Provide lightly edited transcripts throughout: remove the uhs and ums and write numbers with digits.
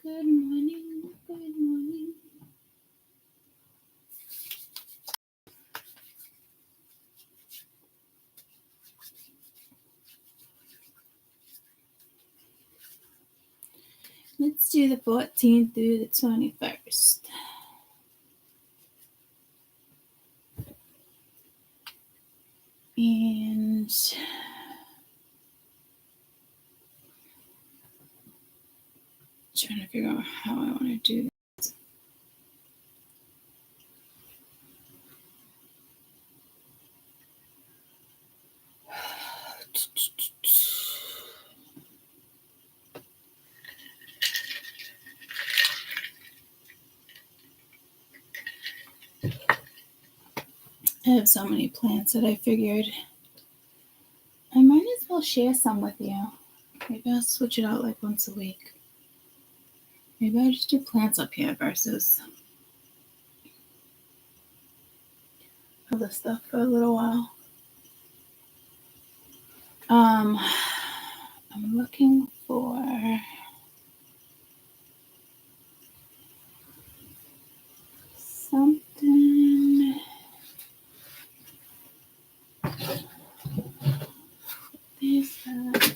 Good morning. Good morning. Let's do the 14th through the 21st. And trying to figure out how I want to do this. I have so many plants that I figured I might as well share some with you. Maybe I'll switch it out like once a week. Maybe I'll just do plants up here versus other stuff for a little while. I'm looking for something. There's that.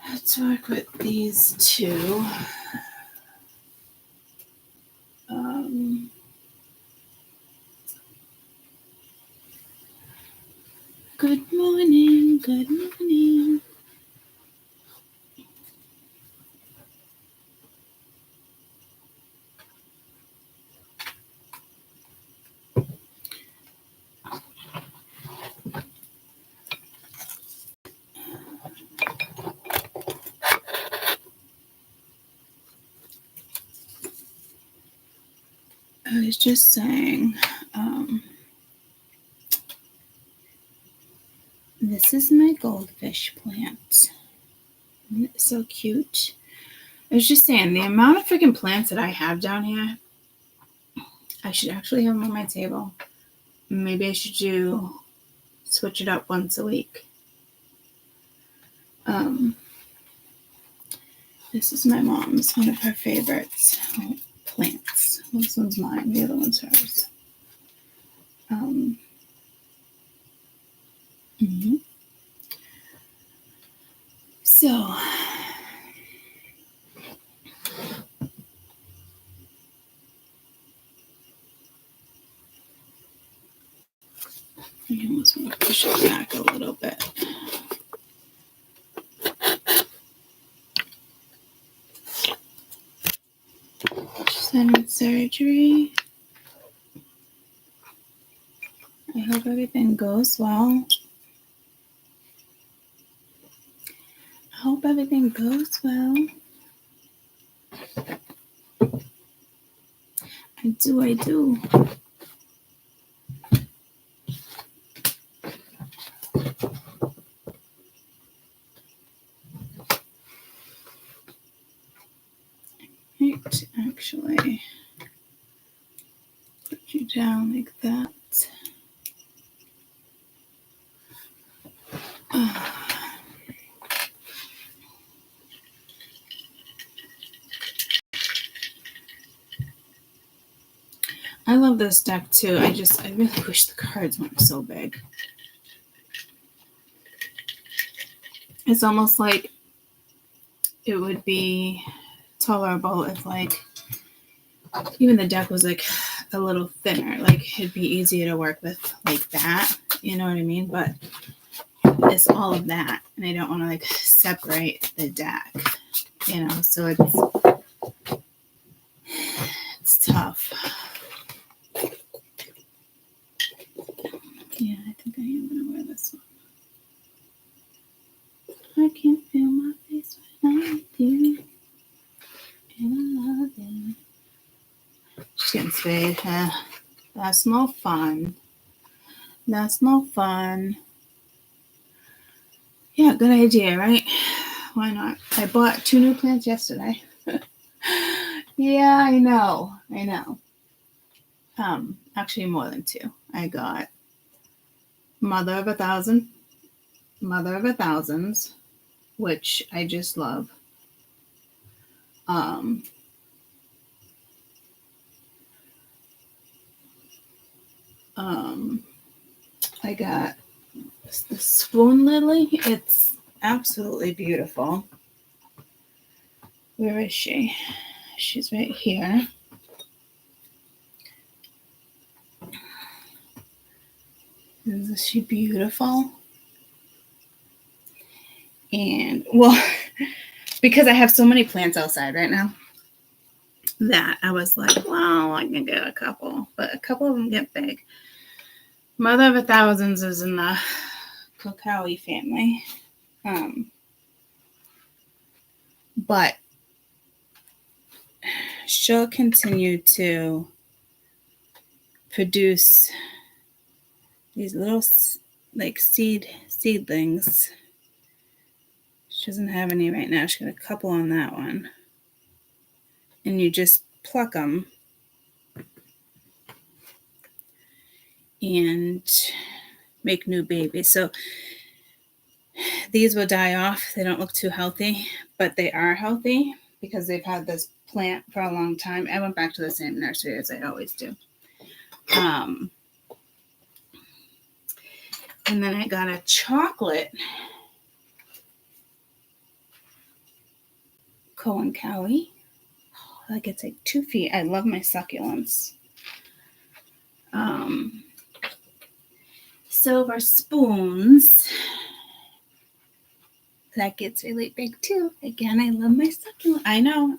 Let's work with these two. Good morning, good morning. I was just saying, this is my goldfish plant. Isn't it so cute? I was just saying, the amount of freaking plants that I have down here, I should actually have them on my table. Maybe I should switch it up once a week. This is my mom's, one of her favorites. Plants. This one's mine, the other one's hers. So, I almost want to push it back a little bit. Just had surgery. I hope everything goes well. I hope everything goes well. I do. Right, actually, put you down like that. I love this deck too. I really wish the cards weren't so big. It's almost like it would be tolerable if like even the deck was like a little thinner. Like it'd be easier to work with like that. You know what I mean? But it's all of that. And I don't want to like separate the deck. You know, so it's tough. Yeah, I think I am going to wear this one. I can feel my face when I'm with you. And I love it. Just getting spayed. That's no fun. That's no fun. Yeah, good idea, right? Why not? I bought 2 new plants yesterday. Yeah, I know. Actually more than 2. I got Mother of a Thousands, which I just love. I got the Swoon Lily. It's absolutely beautiful. Where is she? She's right here. Isn't she beautiful? And, well, because I have so many plants outside right now, that I was like, well, I can get a couple. But a couple of them get big. Mother of a Thousands is in the Cocowie family. But she'll continue to produce these little like seedlings. She doesn't have any right now. She got a couple on that one. And you just pluck them and make new babies. So these will die off. They don't look too healthy, but they are healthy because they've had this plant for a long time. I went back to the same nursery as I always do. And then I got a chocolate Cowie. Oh, that gets like 2 feet. I love my succulents. Silver spoons. That gets really big too. Again, I love my succulent. I know.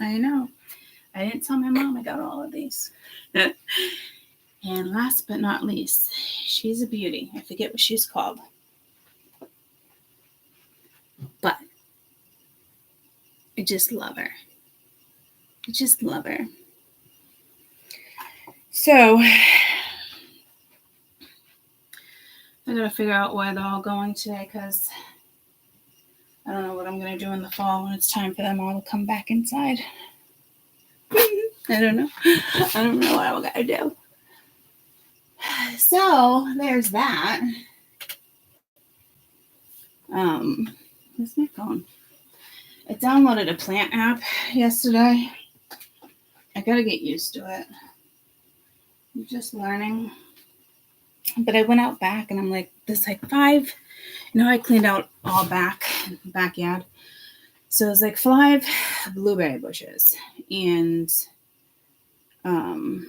I didn't tell my mom I got all of these. And last but not least, she's a beauty. I forget what she's called. But I just love her. So I gotta figure out where they're all going today because I don't know what I'm gonna do in the fall when it's time for them all to come back inside. I don't know what I'm gonna do. So there's that. Where's my phone? I downloaded a plant app yesterday. I gotta get used to it. I'm just learning. But I went out back and I'm like, there's like 5. I cleaned out all backyard. So it was like 5 blueberry bushes. And I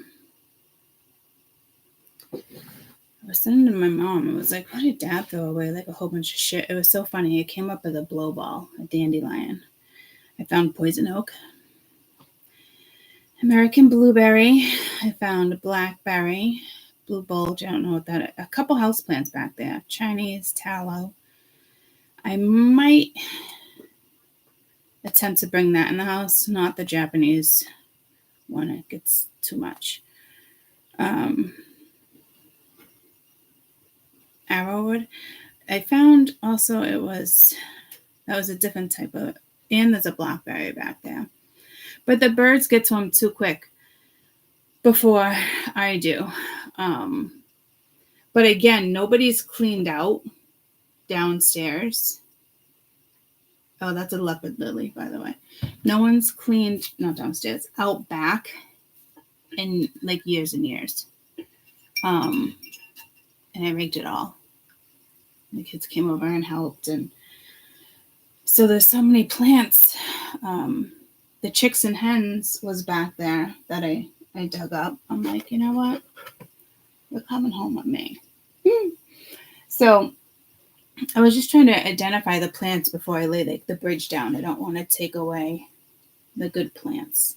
was sending to my mom. It was like, what did Dad throw away? Like a whole bunch of shit. It was so funny. It came up as a blow ball, a dandelion. I found poison oak, American blueberry. I found blackberry, blue bulge. I don't know what that is. A couple houseplants back there. Chinese tallow. I might attempt to bring that in the house, not the Japanese one. It gets too much. Arrowwood. I found also that was a different type of, and there's a blackberry back there. But the birds get to them too quick before I do. But again, nobody's cleaned out downstairs. Oh, that's a leopard lily, by the way. No one's cleaned, not downstairs, out back in like years and years. And I raked it all. The kids came over and helped. And so there's so many plants. The chicks and hens was back there that I dug up. I'm like, you know what? You're coming home with me. So I was just trying to identify the plants before I lay like the bridge down. I don't want to take away the good plants.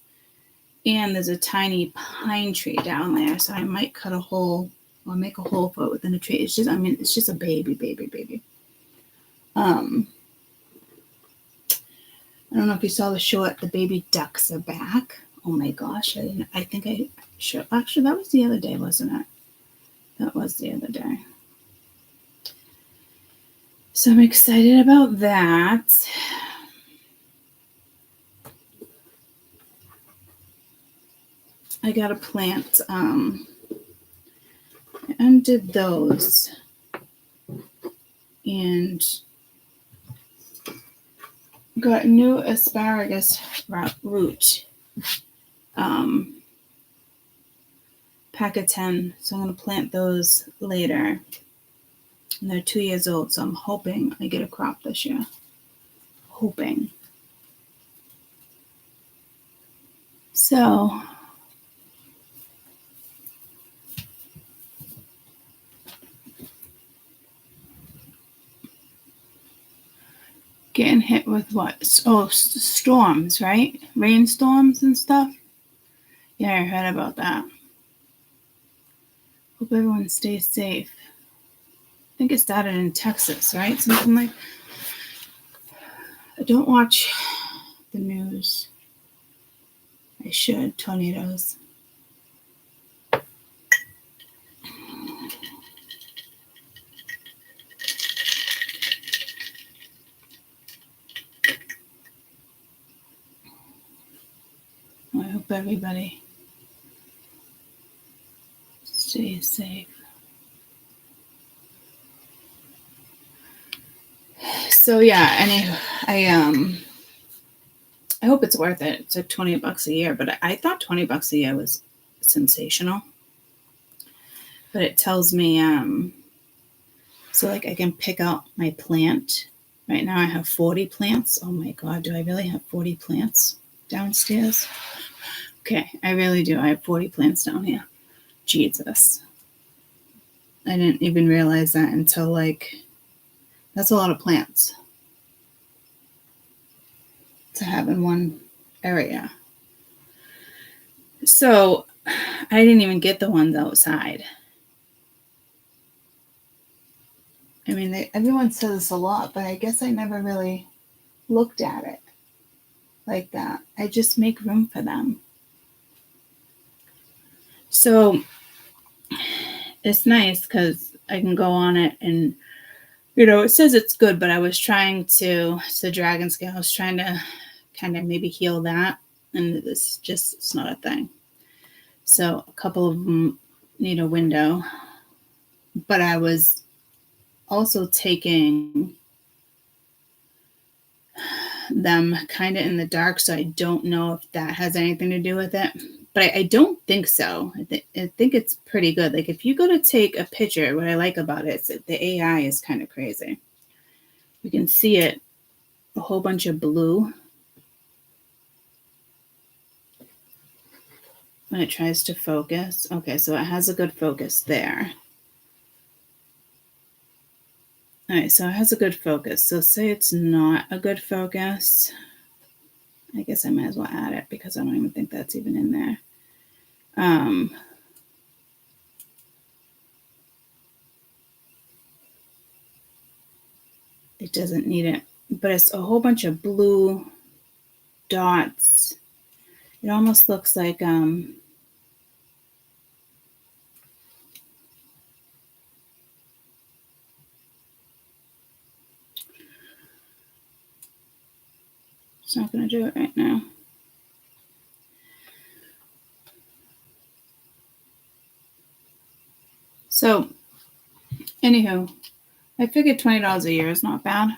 And there's a tiny pine tree down there, so I might cut a hole or make a hole for it within the tree. It's just a baby. I don't know if you saw the short. The baby ducks are back. Oh my gosh! I think I should. Actually, that was the other day, wasn't it? That was the other day. So I'm excited about that. I got to plant, I undid those and got new asparagus root, pack of 10. So I'm going to plant those later. And they're 2 years old, so I'm hoping I get a crop this year. Hoping. So getting hit with what? Oh, storms, right? Rainstorms and stuff. Yeah, I heard about that. Hope everyone stays safe. I think it started in Texas, right? Something like. I don't watch the news. I should. Tornadoes. I hope everybody stays safe. So yeah, anyway, I hope it's worth it. It's like $20 a year, but I thought $20 a year was sensational. But it tells me, so like I can pick out my plant. Right now I have 40 plants. Oh my God, do I really have 40 plants downstairs? Okay, I really do. I have 40 plants down here. Jesus. I didn't even realize that until that's a lot of plants to have in one area. So I didn't even get the ones outside. I mean, everyone says this a lot, but I guess I never really looked at it like that. I just make room for them. So it's nice because I can go on it and, it says it's good, but I was trying to, it's the dragon scale, I was trying to kind of maybe heal that, and it's not a thing. So a couple of them need a window, but I was also taking them kind of in the dark, so I don't know if that has anything to do with it, but I don't think so. I think it's pretty good. Like if you go to take a picture, what I like about it is that the AI is kind of crazy. You can see it, a whole bunch of blue when it tries to focus. Okay, so it has a good focus there. All right, so it has a good focus. So say it's not a good focus. I guess I might as well add it because I don't even think that's even in there. It doesn't need it, but it's a whole bunch of blue dots. It almost looks like it's not going to do it right now. So, anywho, I figured $20 a year is not bad.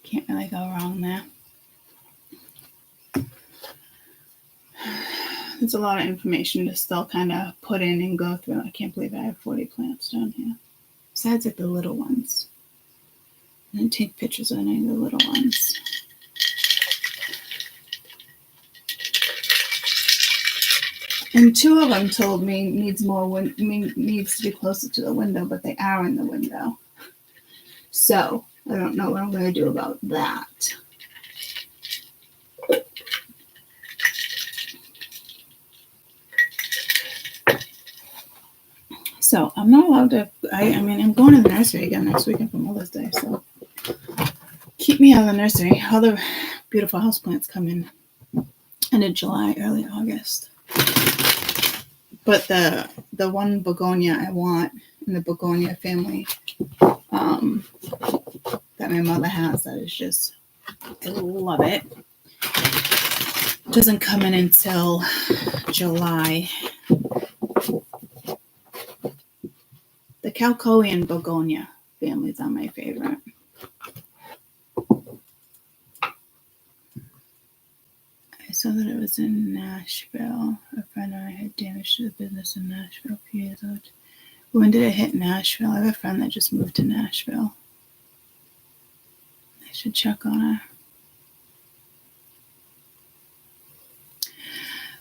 Can't really go wrong there. There's a lot of information to still kind of put in and go through. I can't believe I have 40 plants down here. Besides like the little ones. I didn't take pictures of any of the little ones. And 2 of them told me needs to be closer to the window, but they are in the window. So I don't know what I'm going to do about that. So I'm not allowed to, I'm going to the nursery again next weekend for Mother's Day. So keep me out of the nursery. All the beautiful houseplants come in end of July, early August. But the one begonia I want in the begonia family that my mother has, that is just, I love it. Doesn't come in until July. The Calicoian begonia families are my favorite. I saw that it was in Nashville. A friend and I had damage to the business in Nashville a few years ago. When did it hit Nashville? I have a friend that just moved to Nashville. I should check on her.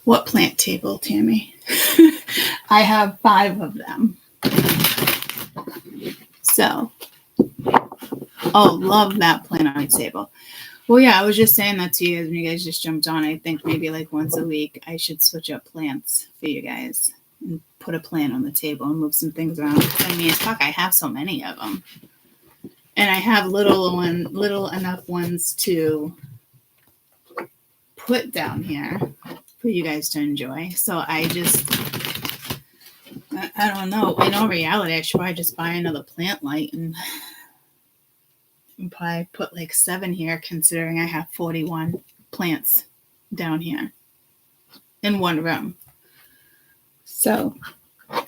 What plant table, Tammy? I have 5 of them. So, love that plant table. Well, yeah, I was just saying that to you when you guys just jumped on. I think maybe like once a week I should switch up plants for you guys and put a plant on the table and move some things around. I mean, fuck, I have so many of them. And I have little enough ones to put down here for you guys to enjoy. So I don't know. In all reality, I should probably just buy another plant light and probably put like 7 here, considering I have 41 plants down here in one room. So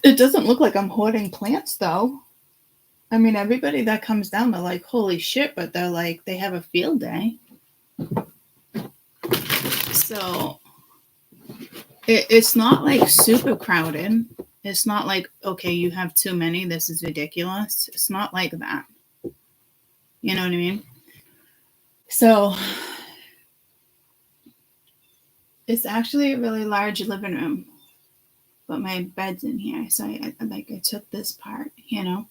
it doesn't look like I'm hoarding plants though. I mean, everybody that comes down, they're like, holy shit, but they're like, they have a field day. So it's not like super crowded. It's not like, okay, you have too many, this is ridiculous. It's not like that. You know what I mean? So it's actually a really large living room, but my bed's in here. So I took this part, you know,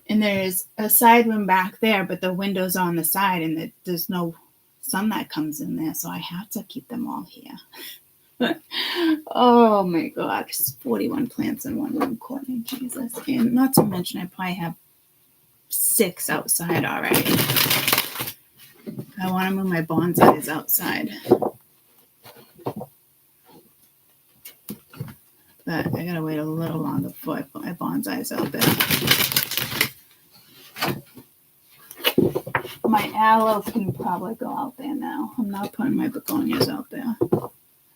and there's a side room back there, but the window's on the side and there's no sun that comes in there. So I have to keep them all here. Oh my God. 41 plants in one room, Courtney, Jesus. And not to mention, I probably have 6 outside already. I want to move my bonsais outside. But I gotta wait a little longer before I put my bonsais out there. My aloes can probably go out there now. I'm not putting my begonias out there.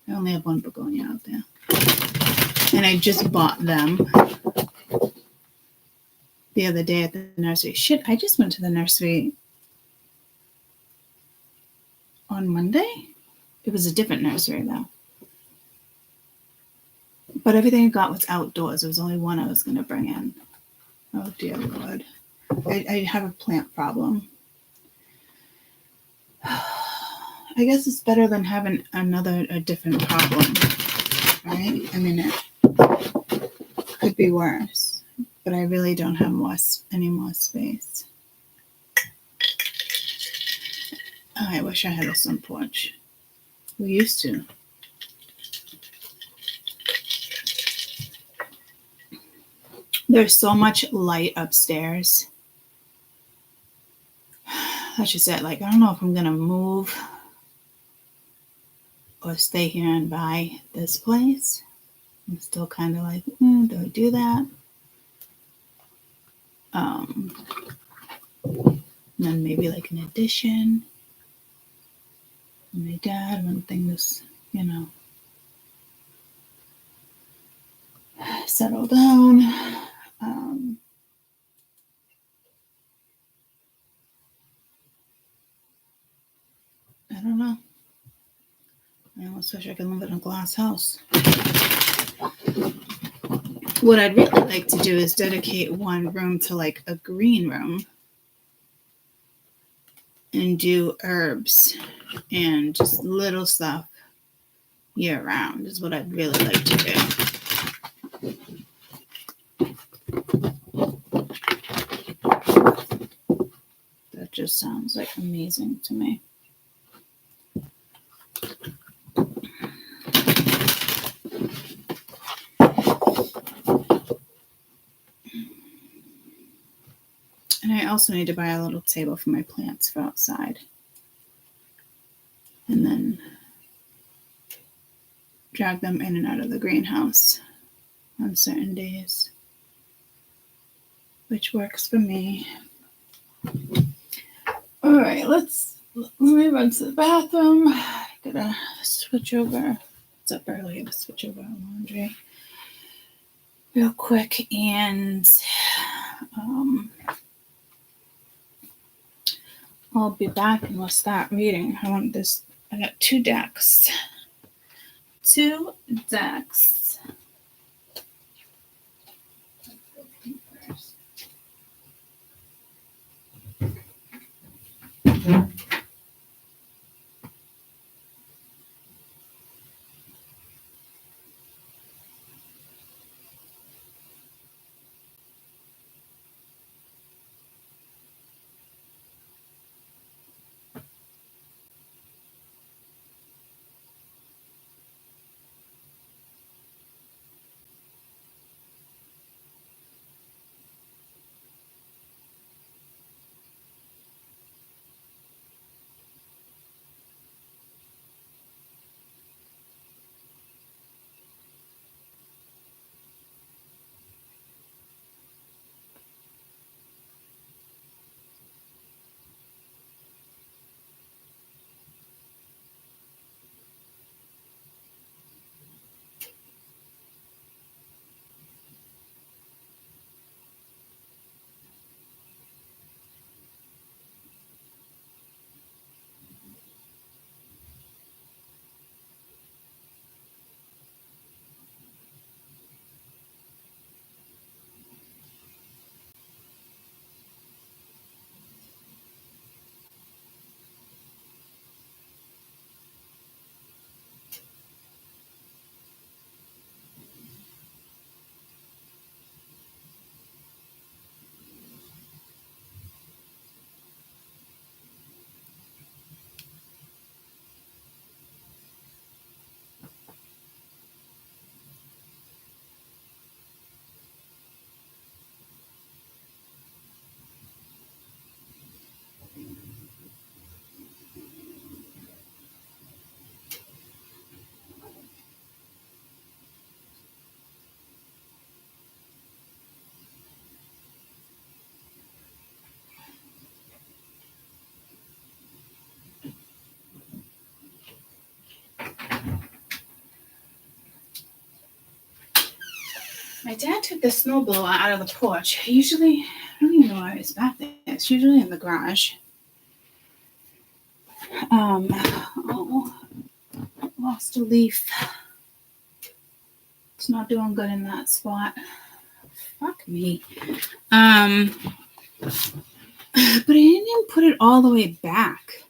I only have 1 begonia out there. And I just bought them the other day at the nursery. Shit, I just went to the nursery on Monday. It was a different nursery though. But everything I got was outdoors. There was only one I was going to bring in. Oh dear Lord. I have a plant problem. I guess it's better than having a different problem, right? I mean, it could be worse, but I really don't have any more space. Oh, I wish I had a sun porch. We used to. There's so much light upstairs. That's just it. Like, I don't know if I'm going to move or stay here and buy this place. I'm still kind of like, do I do that? And then maybe like an addition. My dad, one thing this, settle down. I don't know. I almost wish I could live in a glass house. What I'd really like to do is dedicate one room to like a green room and do herbs and just little stuff year round is what I'd really like to do. That just sounds like amazing to me. And I also need to buy a little table for my plants for outside. And then drag them in and out of the greenhouse on certain days, which works for me. All right, let me run to the bathroom. Gotta switch over. It's up early to switch over our laundry real quick, and I'll be back and we'll start reading. I got 2 decks. 2 decks. My dad took the snowblower out of the porch. Usually, I don't even know why it's back there. It's usually in the garage. Lost a leaf. It's not doing good in that spot. Fuck me. But I didn't even put it all the way back.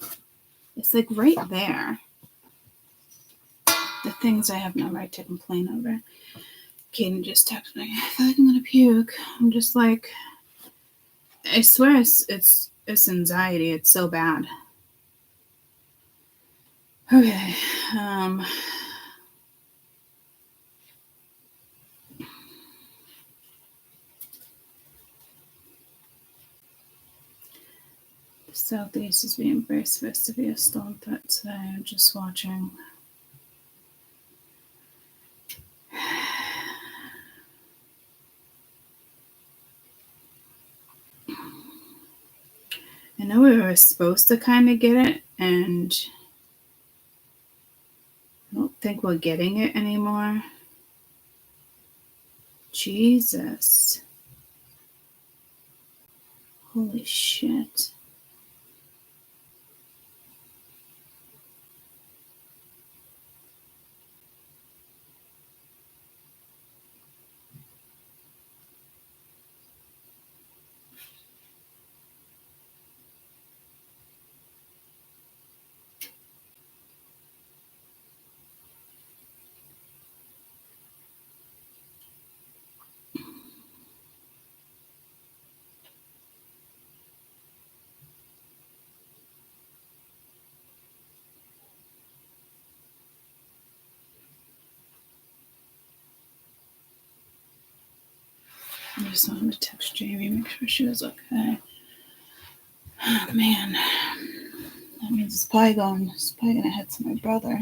It's like right there. The things I have no right to complain over. Kaden just texted me. I feel like I'm gonna puke. I'm just like, I swear it's anxiety. It's so bad. Okay. The southeast is being very supposed to be a storm threat today. I'm just watching. I know we were supposed to kind of get it, and I don't think we're getting it anymore. Jesus. Holy shit. I just wanted to text Jamie, make sure she was okay. Oh, man. That means it's probably going to head to my brother.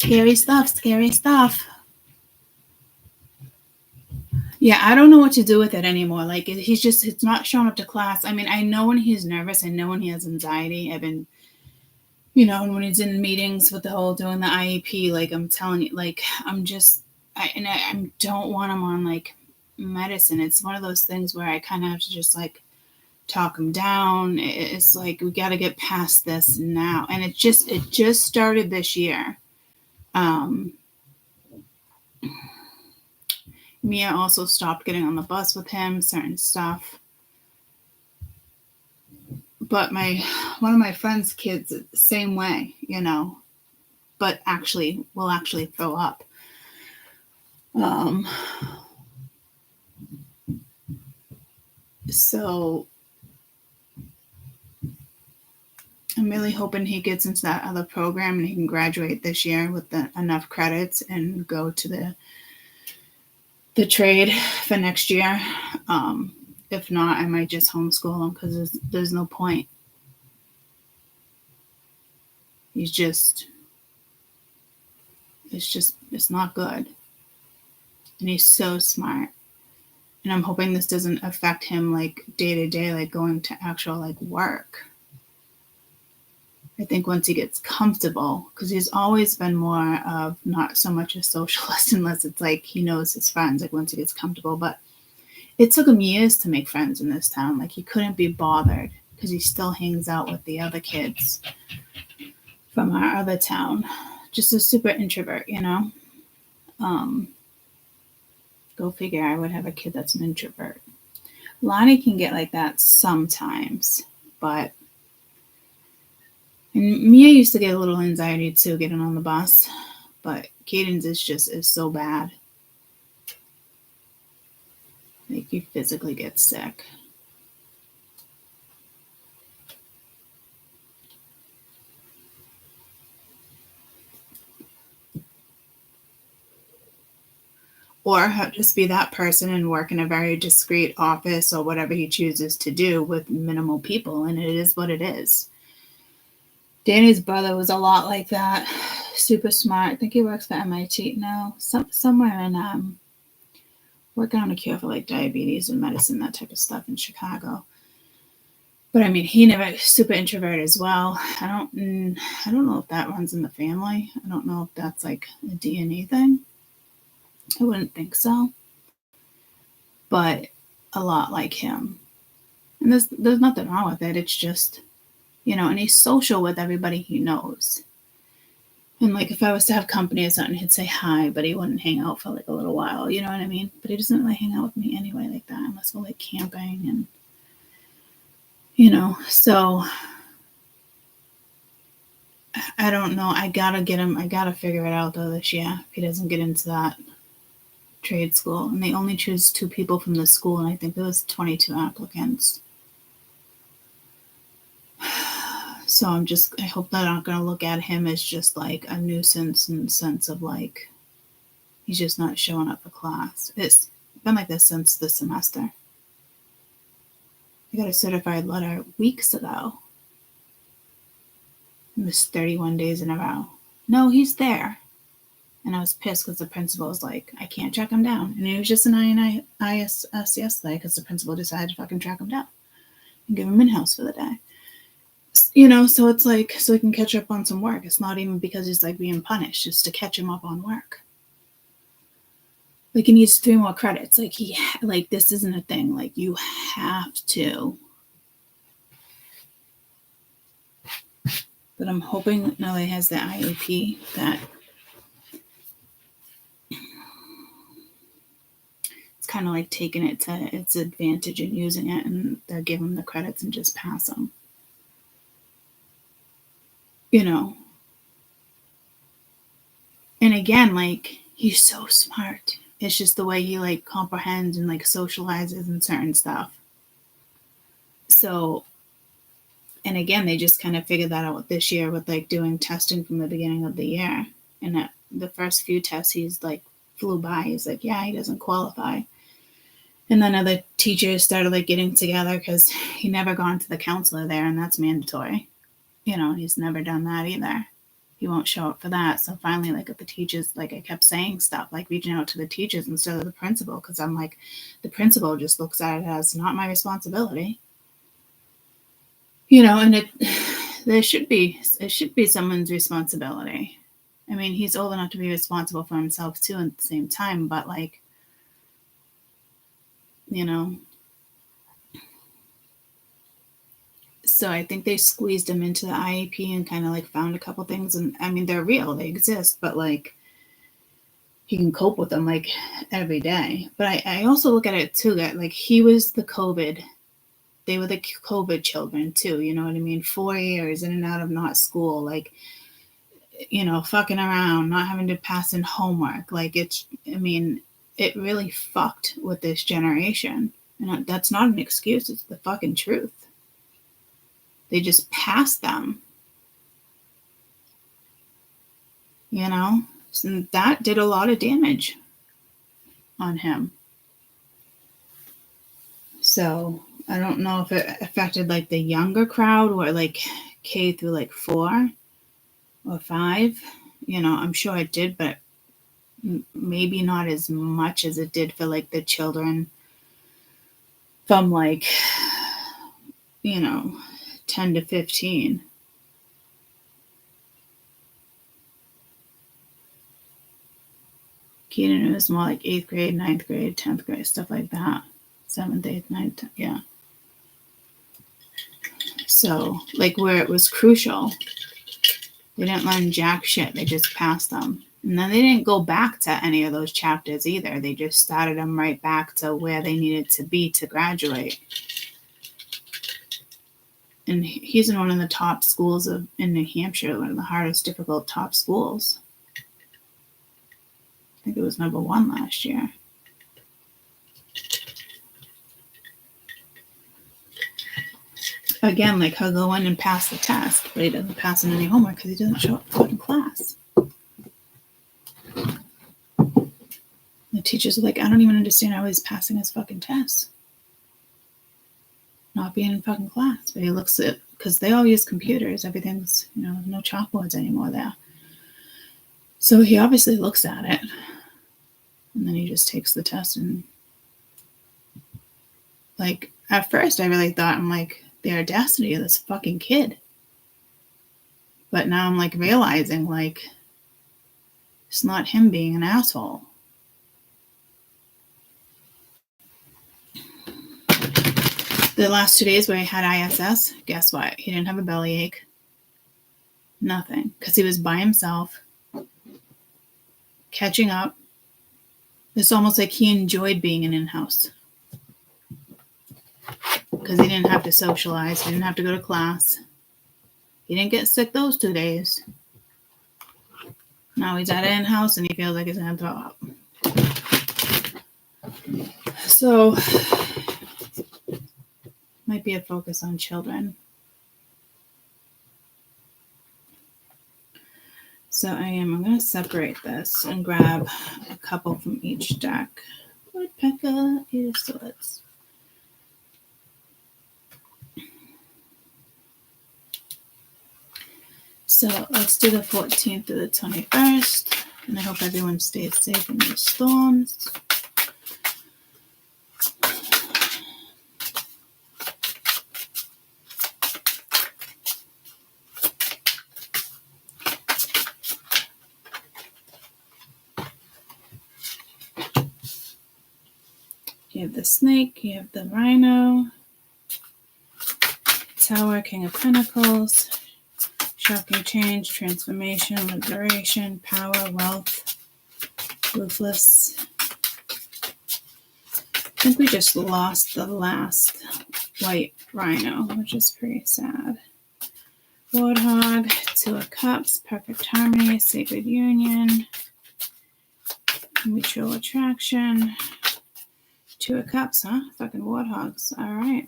Scary stuff, scary stuff. Yeah, I don't know what to do with it anymore. Like, it's not showing up to class. I mean, I know when he's nervous. I know when he has anxiety. I've been, when he's in meetings with the whole doing the IEP, like, I'm telling you, like, I don't want him on, like, medicine. It's one of those things where I kind of have to just, like, talk him down. It's like, we got to get past this now. And it just started this year. Mia also stopped getting on the bus with him, certain stuff. But one of my friend's kids, same way, but will actually throw up. So I'm really hoping he gets into that other program and he can graduate this year with enough credits and go to the trade for next year. If not, I might just homeschool him because there's no point. It's not good. And he's so smart. And I'm hoping this doesn't affect him, like, day to day, like going to actual, like, work. I think once he gets comfortable, because he's always been more of not so much a socialist unless it's like he knows his friends, like once he gets comfortable. But it took him years to make friends in this town. Like, he couldn't be bothered because he still hangs out with the other kids from our other town. Just a super introvert, Go figure, I would have a kid that's an introvert. Lonnie can get like that sometimes, but and Mia used to get a little anxiety too, getting on the bus, but Caden's is so bad. Like, you physically get sick. Or just be that person and work in a very discreet office or whatever he chooses to do with minimal people. And it is what it is. Danny's brother was a lot like that. Super smart. I think he works for MIT now. Somewhere in working on a cure for like diabetes and medicine, that type of stuff in Chicago. But I mean, he never super introvert as well. I don't know if that runs in the family. I don't know if that's like a DNA thing. I wouldn't think so. But a lot like him. And there's nothing wrong with it. It's just, and he's social with everybody he knows. And like, if I was to have company or something, he'd say hi, but he wouldn't hang out for like a little while. You know what I mean? But he doesn't really hang out with me anyway like that, unless we're like camping and, so I don't know. I gotta figure it out though this year if he doesn't get into that trade school. And they only choose 2 people from the school, and I think there was 22 applicants. So I hope they're not going to look at him as just like a nuisance in the sense of like, he's just not showing up for class. It's been like this since the semester. I got a certified letter weeks ago. It was 31 days in a row. No, he's there. And I was pissed because the principal was like, I can't track him down. And he was just an ISS yesterday because the principal decided to fucking track him down and give him in-house for the day. So it's like, so he can catch up on some work. It's not even because he's like being punished, just to catch him up on work. Like, he needs 3 more credits. Like, this isn't a thing. Like, you have to. But I'm hoping now that he has the IEP that it's kind of like taking it to its advantage and using it, and they'll give him the credits and just pass them. And again, like, he's so smart. It's just the way he like comprehends and like socializes and certain stuff. So, and again, they just kind of figured that out this year with like doing testing from the beginning of the year. And at the first few tests, he's like flew by. He's like, yeah, he doesn't qualify. And then other teachers started like getting together because he never gone to the counselor there, and that's mandatory. He's never done that either. he won't show up for that. So finally, like at the teachers, like I kept saying stuff, like reaching out to the teachers instead of the principal, because I'm like, the principal just looks at it as not my responsibility. And it should be someone's responsibility. I mean, he's old enough to be responsible for himself too at the same time, but like, so I think they squeezed him into the IEP and kind of like found a couple things. And I mean, they're real, they exist, but like he can cope with them like every day. But I also look at it too, that like he was the COVID. They were the COVID children too. You know what I mean? 4 years in and out of not school, like, fucking around, not having to pass in homework. Like it really fucked with this generation. And that's not an excuse. It's the fucking truth. They just passed them. So that did a lot of damage on him. So I don't know if it affected like the younger crowd or like K through like 4 or 5. I'm sure it did, but maybe not as much as it did for like the children from like 10 to 15. Keaton, it was more like 8th grade, 9th grade, 10th grade, stuff like that. 7th, 8th, 9th, yeah. So, like, where it was crucial, they didn't learn jack shit. They just passed them. And then they didn't go back to any of those chapters either. They just started them right back to where they needed to be to graduate. And he's in one of the top schools in New Hampshire, one of the hardest, difficult top schools. I think it was number 1 last year. Again, like he'll go in and pass the test, but he doesn't pass in any homework because he doesn't show up for class. The teachers are like, I don't even understand how he's passing his fucking tests. Not being in fucking class. But he looks at, because they all use computers, everything's, no chalkboards anymore there. So he obviously looks at it. And then he just takes the test and, like, at first I really thought, I'm like, the audacity of this fucking kid. But now I'm like realizing, like, it's not him being an asshole. The last 2 days where I had ISS, guess what? He didn't have a bellyache. Nothing. Because he was by himself, catching up. It's almost like he enjoyed being an in-house. Because he didn't have to socialize. He didn't have to go to class. He didn't get sick those 2 days. Now he's at an in-house and he feels like he's going to throw up. So, might be a focus on children. So I'm going to separate this and grab a couple from each deck. Woodpecker, 8 of Swords. So let's do the 14th to the 21st. And I hope everyone stays safe in these storms. You have the snake, you have the rhino, Tower, King of Pentacles, shocking change, transformation, liberation, power, wealth, ruthless. I think we just lost the last white rhino, which is pretty sad. Warthog, 2 of Cups, perfect harmony, sacred union, mutual attraction. 2 of Cups, huh? Fucking warthogs. All right.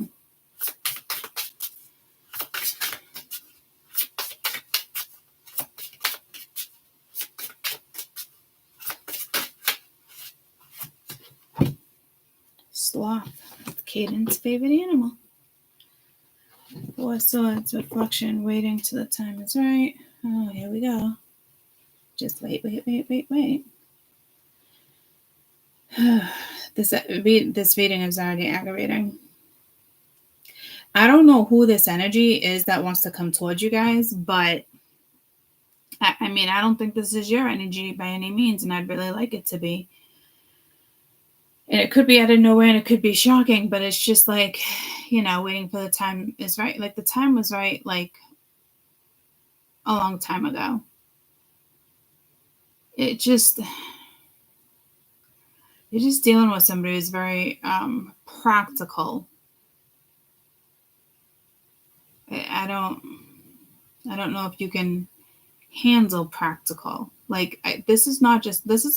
Sloth, Caden's favorite animal. 4 Swords, reflection, waiting till the time is right. Oh, here we go. Just wait. This reading is already aggravating. I don't know who this energy is that wants to come towards you guys, but I mean, I don't think this is your energy by any means, and I'd really like it to be. And it could be out of nowhere and it could be shocking, but it's just like, waiting for the time is right. Like the time was right, like a long time ago. You're just dealing with somebody who's very practical. I don't know if you can handle practical. Like this is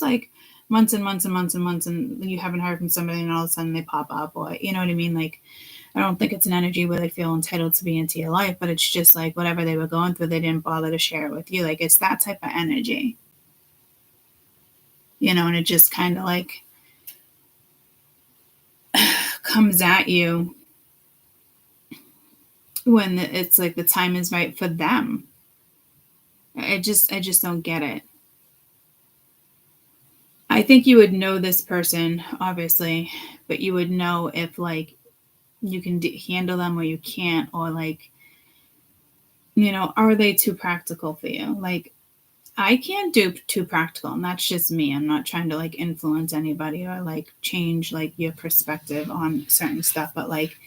like months and months and months and months, and you haven't heard from somebody, and all of a sudden they pop up, or you know what I mean. Like I don't think it's an energy where they feel entitled to be into your life, but it's just like whatever they were going through, they didn't bother to share it with you. Like it's that type of energy, and it just kind of like comes at you when it's like the time is right for them. I just don't get it. I think you would know this person, obviously, but you would know if like you can handle them or you can't, or like, are they too practical for you? Like I can't do too practical, and that's just me. I'm not trying to like influence anybody or like change like your perspective on certain stuff, but like,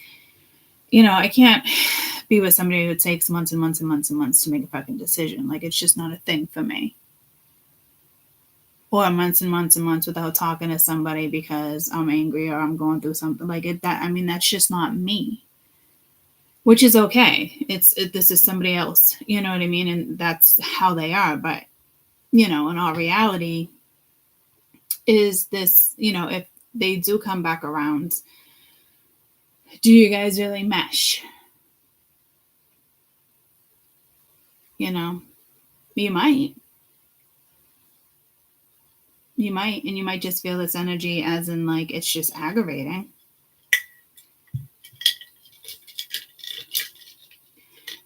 I can't be with somebody who takes months and months and months and months to make a fucking decision. Like it's just not a thing for me. Or months and months and months without talking to somebody because I'm angry or I'm going through something like it. That's just not me. Which is okay. This is somebody else, you know what I mean? And that's how they are. But, in all reality, is this, if they do come back around, do you guys really mesh? You might. You might, and you might just feel this energy as in like it's just aggravating.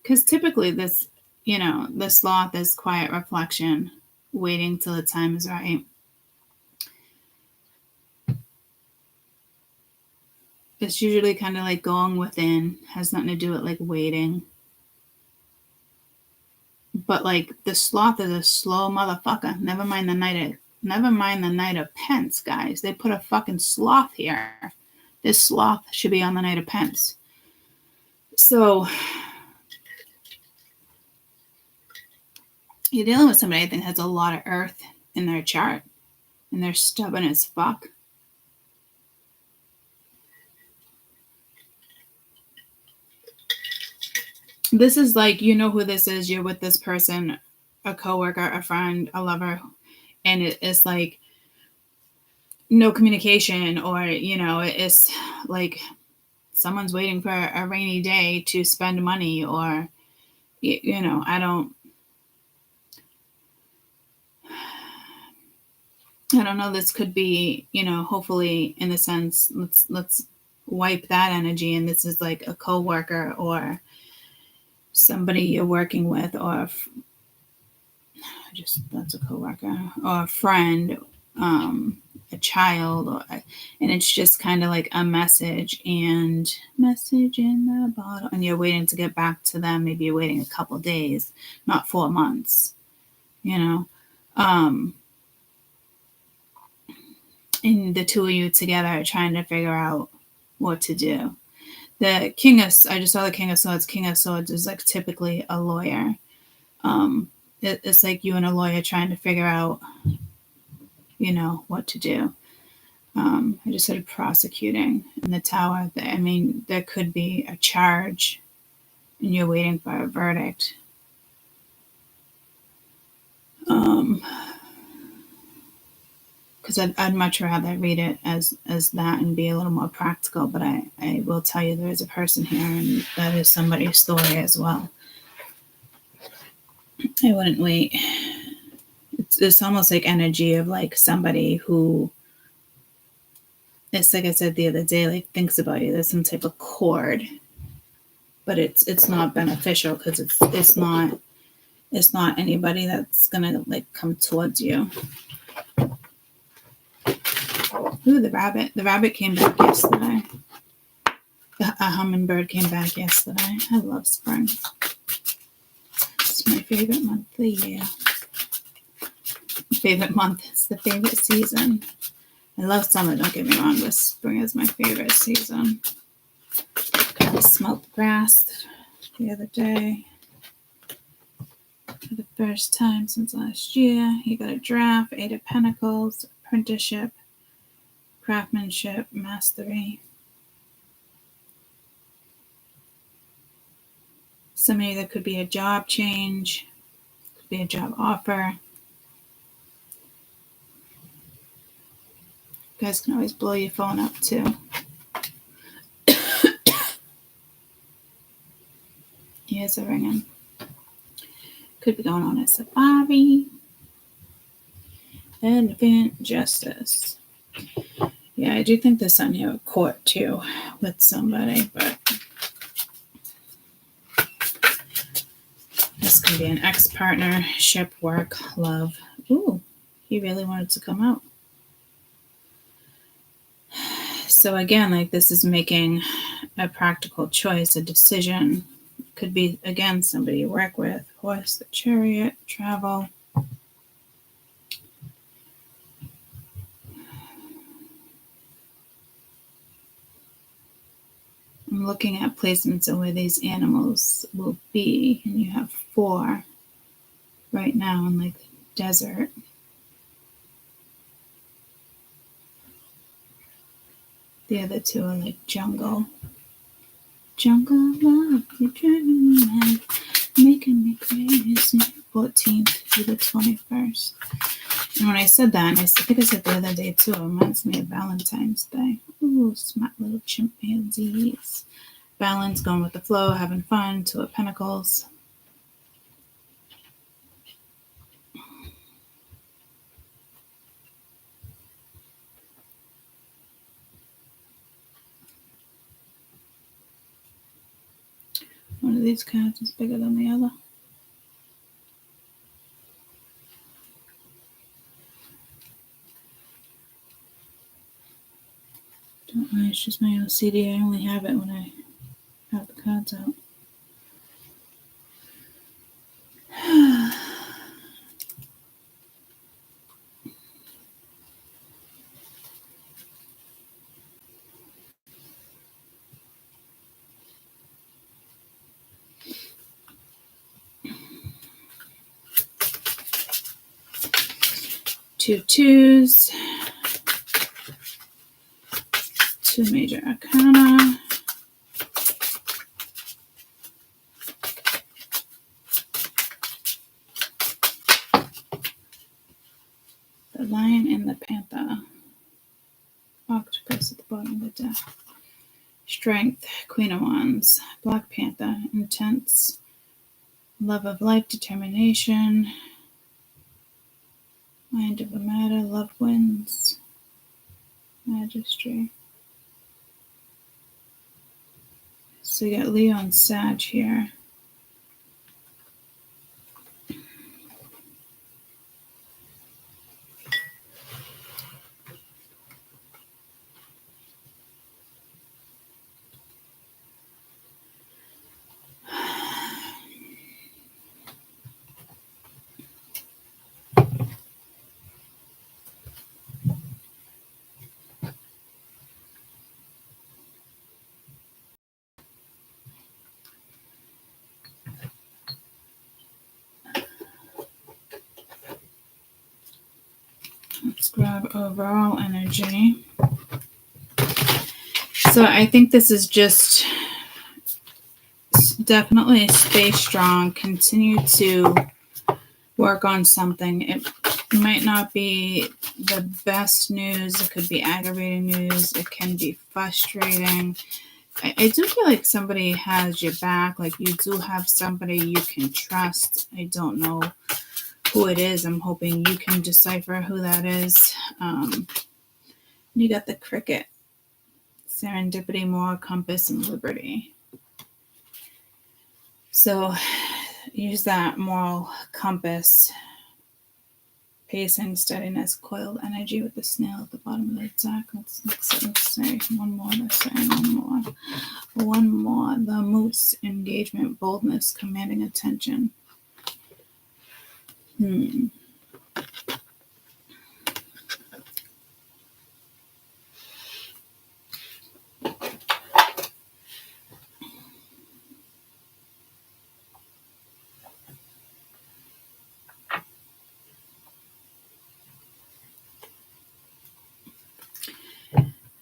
Because typically this, the sloth is quiet reflection, waiting till the time is right. It's usually kind of like going within, has nothing to do with like waiting. But like the sloth is a slow motherfucker. Never mind the Knight of Pence, guys. They put a fucking sloth here. This sloth should be on the Knight of Pence. So you're dealing with somebody I think has a lot of earth in their chart, and they're stubborn as fuck. This is like, who this is. You're with this person, a coworker, a friend, a lover, and it's like no communication, or it's like someone's waiting for a rainy day to spend money, or I don't know. This could be, hopefully in a sense, let's wipe that energy, and this is like a coworker or somebody you're working with, or that's a coworker or a friend, a child, and it's just kind of like a message in the bottle, and you're waiting to get back to them. Maybe you're waiting a couple days, not 4 months, and the two of you together are trying to figure out what to do. I just saw the King of Swords. King of Swords is like typically a lawyer. It's like you and a lawyer trying to figure out, what to do. I just said prosecuting in the Tower. I mean, there could be a charge and you're waiting for a verdict. Because I'd much rather read it as that and be a little more practical, but I will tell you there is a person here, and that is somebody's story as well. I wouldn't wait. It's almost like energy of like somebody who, it's like I said the other day, like thinks about you. There's some type of cord, but it's not beneficial because it's not It's not anybody that's gonna like come towards you. Ooh, the rabbit. The rabbit came back yesterday. A hummingbird came back yesterday. I love spring. It's my favorite month of the year. Favorite month. It's the favorite season. I love summer, don't get me wrong, but spring is my favorite season. I smelled the grass the other day for the first time since last year. He got a draft, 8 of Pentacles, apprenticeship, craftsmanship, mastery. Some of you, that could be a job change, could be a job offer. You guys can always blow your phone up too. Ears are ringing. Could be going on a safari. Elephant justice. Yeah, I do think there's something here with court too with somebody, but this could be an ex-partnership, work, love. Ooh, he really wanted to come out. So again, like this is making a practical choice, a decision. Could be, again, somebody you work with. Horse, the chariot, travel. I'm looking at placements of where these animals will be. And you have 4 right now in like desert. The other 2 are like jungle. Jungle love, you're driving me mad, making me crazy. 14th through the 21st. And when I said that, and I think I said the other day too, it reminds me of Valentine's Day. Ooh, smart little chimpanzees. Balance, going with the flow, having fun. 2 of Pentacles. One of these cards is bigger than the other. Don't know, it's just my OCD. I only have it when I have the cards out. Two twos. 2 major arcana. The lion and the panther. Octopus at the bottom of the deck. Strength, Queen of Wands. Black Panther, intense. Love of life, determination. Mind over matter, love wins. Magistry. So you got Leo and Sag here. Let's grab overall energy. So I think this is just definitely stay strong. Continue to work on something. It might not be the best news. It could be aggravating news. It can be frustrating. I do feel like somebody has your back. Like you do have somebody you can trust. I don't know who it is. I'm hoping you can decipher who that is. You got the cricket. Serendipity, more compass, and liberty. So, use that moral compass, pacing, steadiness, coiled energy with the snail at the bottom of the deck. Let's say one more. One more. The moose, engagement, boldness, commanding attention.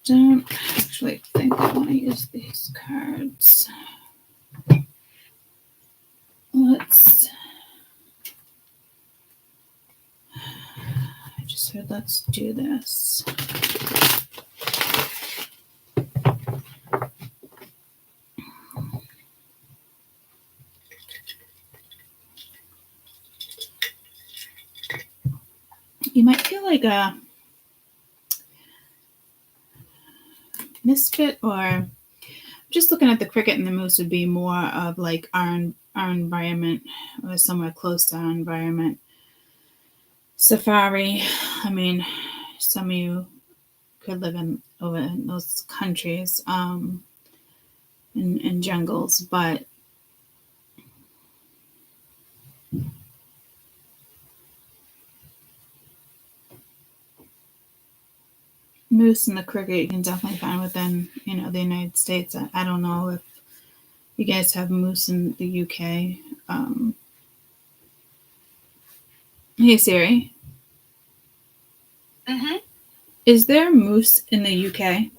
Don't actually think I want to use these cards. I just heard let's do this. You might feel like a misfit, or just looking at the cricket and the moose would be more of like our environment, or somewhere close to our environment. Safari, I mean, some of you could live over in those countries, in jungles, but moose and the cricket you can definitely find within, the United States. I don't know if you guys have moose in the UK. Hey Siri. Is there moose in the UK?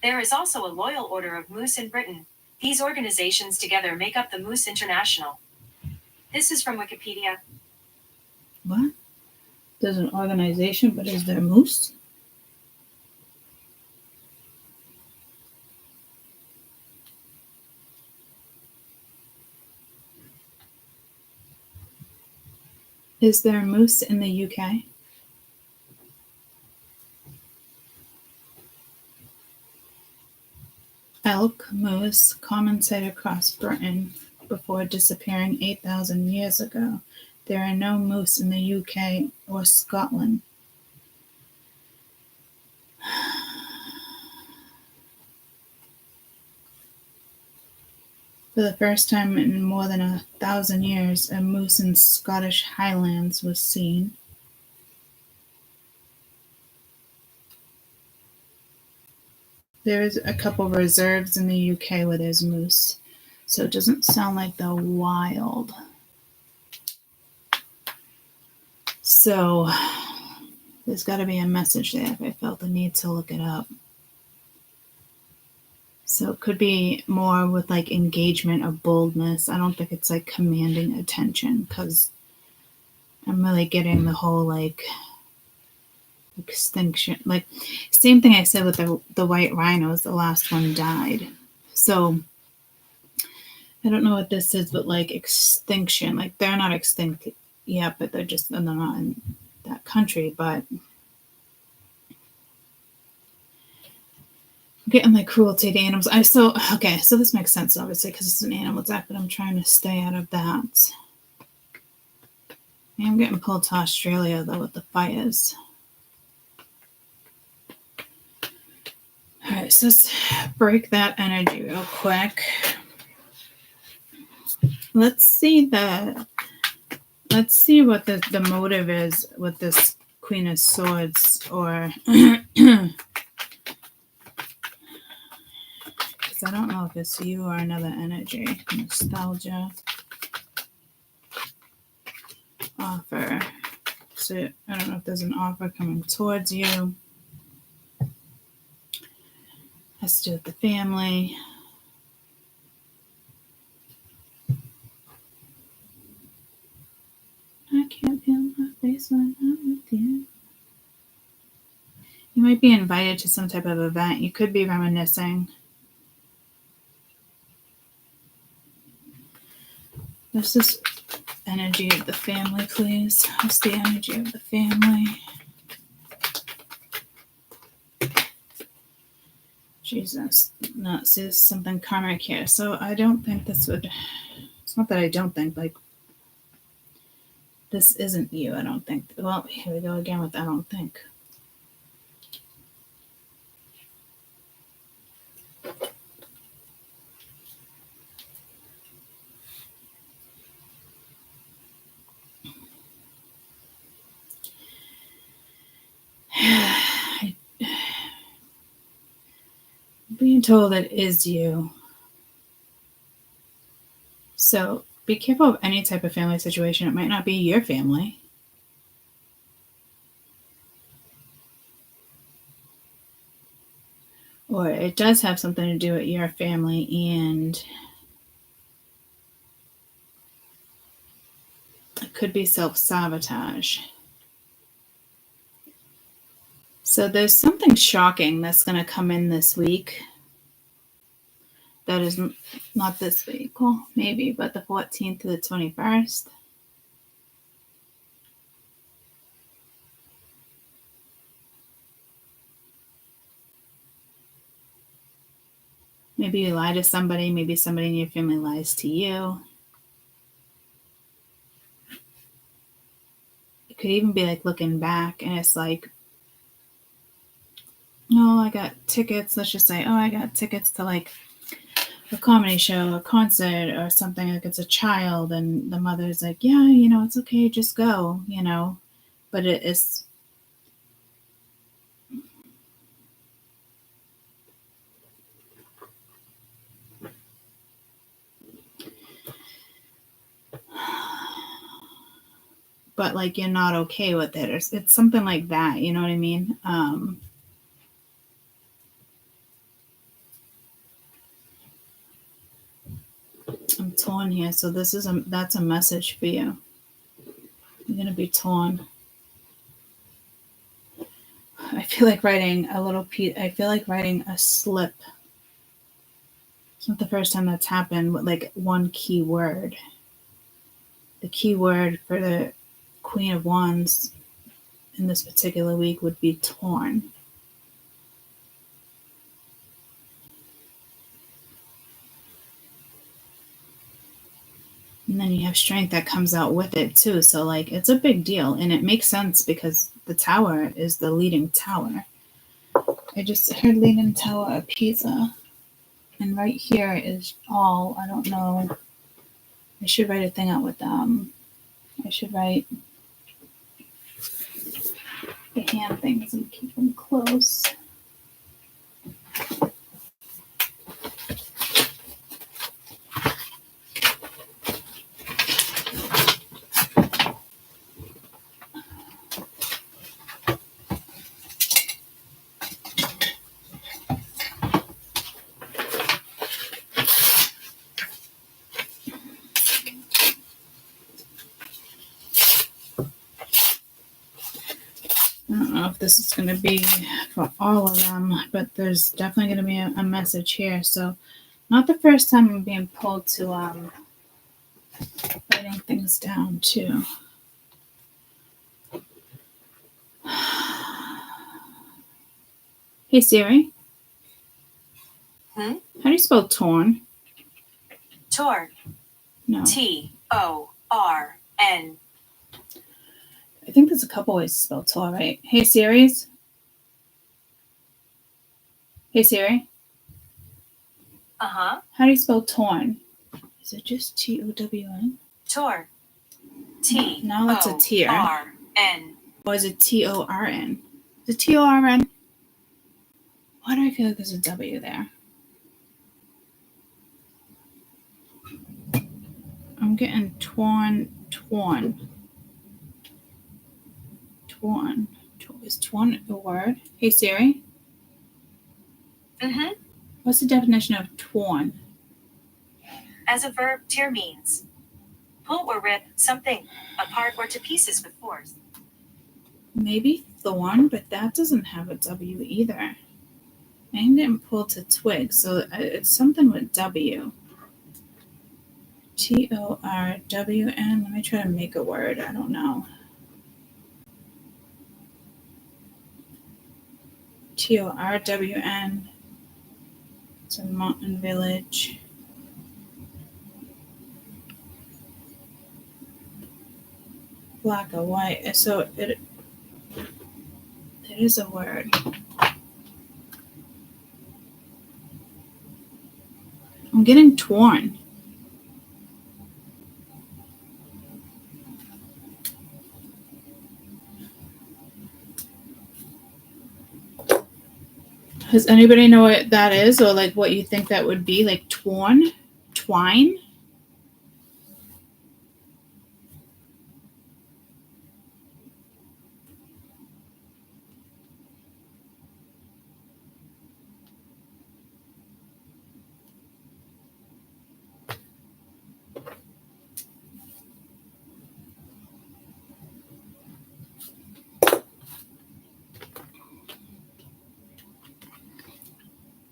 There is also a Loyal Order of Moose in Britain. These organizations together make up the Moose International. This is from Wikipedia. What? There's an organization, but is there moose? Is there moose in the UK? Elk, moose, common sight across Britain before disappearing 8,000 years ago. There are no moose in the UK or Scotland. For the first time in more than 1,000 years, a moose in Scottish Highlands was seen. There is a couple reserves in the UK where there's moose, so it doesn't sound like the wild. So there's got to be a message there if I felt the need to look it up. So it could be more with like engagement or boldness. I don't think it's like commanding attention, because I'm really getting the whole like extinction, like same thing I said with the white rhinos. The last one died, so I don't know what this is, but like extinction, like they're not extinct yet, but they're not in that country. But I'm getting like cruelty to animals. So this makes sense obviously because it's an animal deck, but I'm trying to stay out of that. I'm getting pulled to Australia though with the fires. All right, so let's break that energy real quick. Let's see what the motive is with this Queen of Swords, or because I don't know if it's you or another energy. Nostalgia, offer. So I don't know if there's an offer coming towards you. Has to do with the family. I can't feel my face when I'm with you. You might be invited to some type of event. You could be reminiscing. What's this energy of the family, please? What's the energy of the family? Jesus. No, see, there's something karmic here. So I don't think this would It's not that I don't think, like, this isn't you, I don't think. Well, here we go again with I don't think. Being told it is you. So be careful of any type of family situation. It might not be your family. Or it does have something to do with your family, and it could be self-sabotage. So there's something shocking that's going to come in this week. That is not this week. Well, maybe, but the 14th to the 21st. Maybe you lie to somebody. Maybe somebody in your family lies to you. It could even be like looking back and it's like, oh, I got tickets. Let's just say, oh, I got tickets to like a comedy show, a concert, or something. Like it's a child, and the mother's like, yeah, it's okay, just go, But it is. But like you're not okay with it, or it's something like that. You know what I mean? I'm torn here, so that's a message for you. You're gonna be torn. I feel like writing a little piece. I feel like writing a slip. It's not the first time that's happened with like one key word. The key word for the Queen of Wands in this particular week would be torn. And then you have strength that comes out with it too. So like it's a big deal, and it makes sense because the tower is the leading tower. I just heard leading tower of Pisa. And right here is all, I don't know. I should write a thing out with I should write the hand things and keep them close. I don't know if this is going to be for all of them, but there's definitely going to be a message here. So, not the first time I'm being pulled to writing things down too. Hey Siri. How do you spell torn? Torn. No. T-O-R-N. I think there's a couple ways to spell torn, right? Hey Siri's. Hey Siri. Uh-huh. How do you spell torn? Is it just T-O-W-N? Torn. T. Now it's a tier. R-N. Or is it T-O-R-N? Is it T-O-R-N? Why do I feel like there's a W there? I'm getting torn. Is torn a word? Hey Siri. Mm-hmm. What's the definition of torn? As a verb, tear means pull or rip something apart or to pieces with force. Maybe thorn, but that doesn't have a W either. I'm getting pulled to twig, so it's something with W. T-O-R-W-N. Let me try to make a word. I don't know. T-O-R-W-N. It's a mountain village. black or white. So it is a word. I'm getting torn. Does anybody know what that is, or like what you think that would be? Like torn? Twine?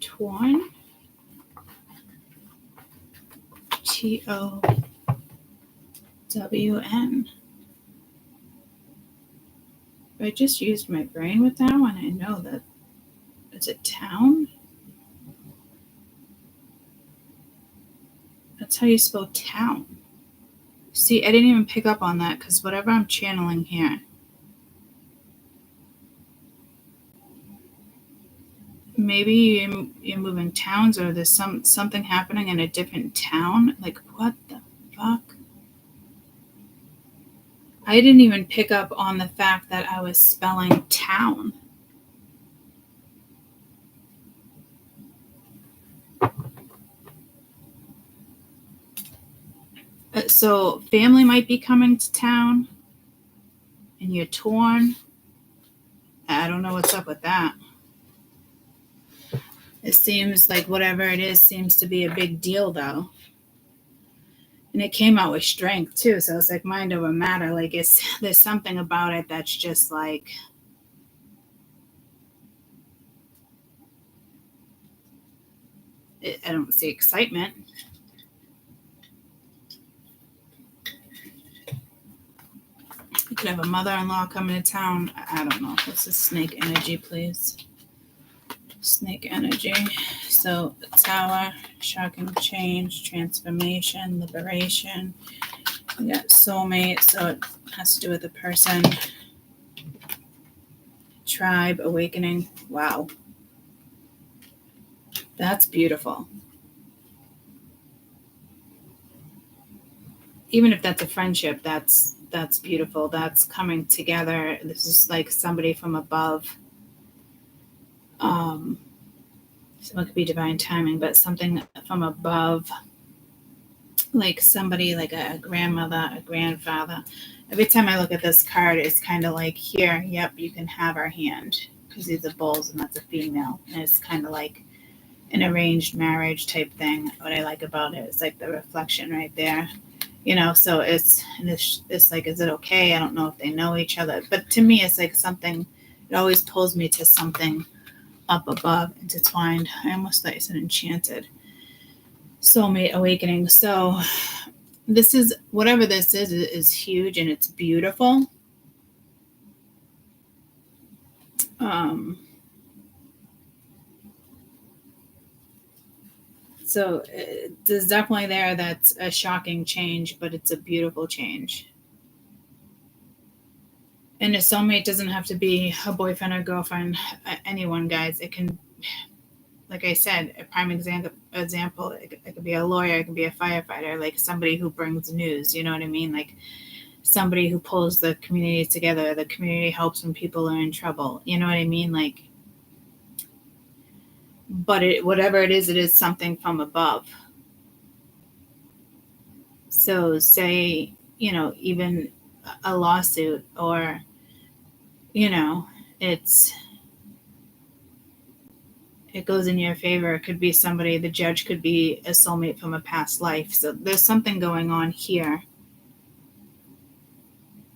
Torn? TOWN. I just used my brain with that one. I know that it's a town. That's how you spell town. See, I didn't even pick up on that because whatever I'm channeling here. Maybe you're moving towns, or there's something happening in a different town. Like, what the fuck? I didn't even pick up on the fact that I was spelling town. So family might be coming to town and you're torn. I don't know what's up with that. It seems like whatever it is seems to be a big deal, though. And it came out with strength, too. So it's like mind over matter. Like there's something about it that's just like, I don't see excitement. You could have a mother-in-law coming to town. I don't know. What's the snake energy, please? Snake energy. So Tower, shocking change, transformation, liberation. We got soulmate, so it has to do with the person. Tribe, awakening. Wow. That's beautiful. Even if that's a friendship, that's beautiful. That's coming together. This is like somebody from above. Someone could be divine timing, but something from above, like somebody like a grandmother, a grandfather. Every time I look at this card, it's kind of like, here, yep, you can have our hand, because these are bulls and that's a female. And it's kind of like an arranged marriage type thing. What I like about it is like the reflection right there. So it's like, is it okay? I don't know if they know each other, but to me, it's like something, it always pulls me to something up above, intertwined. I almost thought you said enchanted. Soulmate, awakening. So this is, whatever this is huge and it's beautiful. So there's definitely that's a shocking change, but it's a beautiful change. And a soulmate doesn't have to be a boyfriend or girlfriend, anyone, guys. It can, like I said, a prime example, it could be a lawyer, it could be a firefighter, like somebody who brings news, you know what I mean? Like somebody who pulls the community together. The community helps when people are in trouble, you know what I mean? Like, but whatever it is something from above. So say, even a lawsuit, or, it goes in your favor. It could be somebody, the judge could be a soulmate from a past life. So there's something going on here.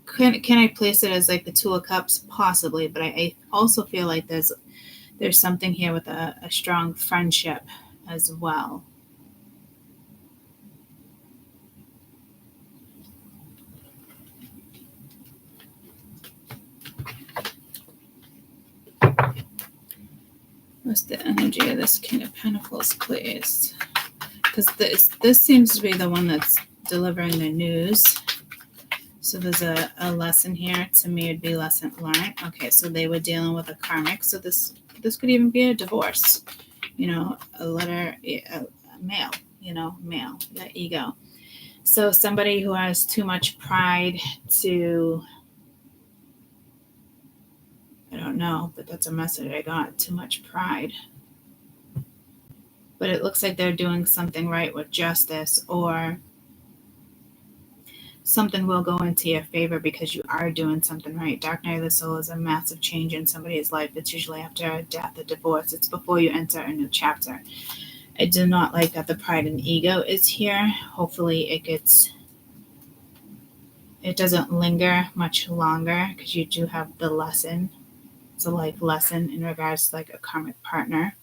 Can I place it as like the Two of Cups? Possibly, but I also feel like there's something here with a strong friendship as well. What's the energy of this King of Pentacles, please? Because this seems to be the one that's delivering the news. So there's a lesson here. To me, it'd be lesson learned. Okay, so they were dealing with a karmic. So this could even be a divorce. You know, a letter, a male. You know, male, the ego. So somebody who has too much pride to, I don't know, but that's a message I got. Too much pride. But it looks like they're doing something right with justice, or something will go into your favor because you are doing something right. Dark night of the soul is a massive change in somebody's life. It's usually after a death, a divorce. It's before you enter a new chapter. I do not like that the pride and ego is here. Hopefully it doesn't linger much longer, because you do have the lesson. It's a life lesson in regards to like a karmic partner.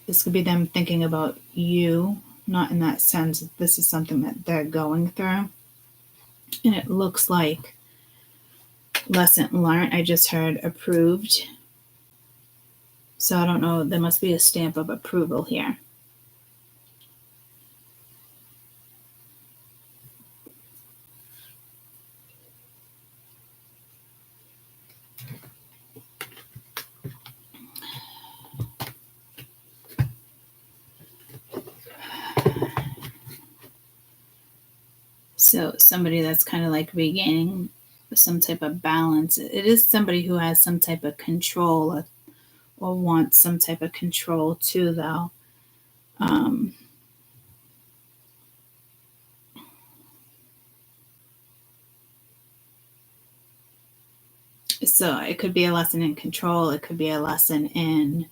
This could be them thinking about you, not in that sense. This is something that they're going through. And it looks like lesson learned. I just heard approved. So I don't know. There must be a stamp of approval here. So somebody that's kind of like regaining some type of balance. It is somebody who has some type of control, or wants some type of control too, though. So it could be a lesson in control. It could be a lesson in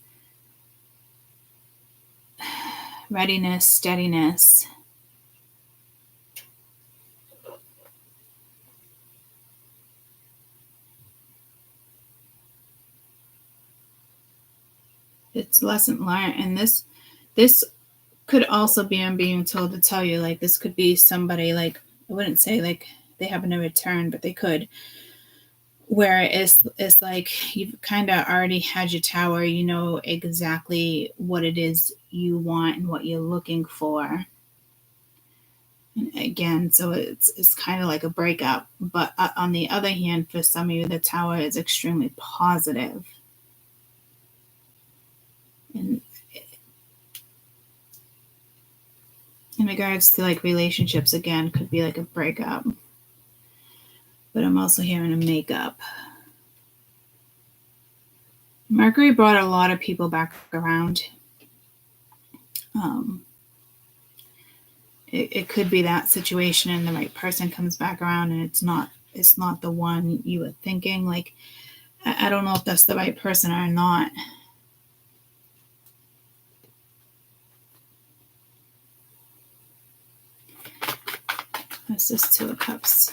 readiness, steadiness. It's lesson learned. And this could also be, I'm being told to tell you, like, this could be somebody, like, I wouldn't say like they happen to return, but they could, where it's like you've kind of already had your tower. You know exactly what it is you want and what you're looking for. And again, so it's kind of like a breakup. But on the other hand, for some of you, the tower is extremely positive. And in regards to like relationships, again, could be like a breakup. But I'm also hearing a makeup. Mercury brought a lot of people back around. It could be that situation, and the right person comes back around, and it's not the one you were thinking. Like, I don't know if that's the right person or not. That's this Two of Cups.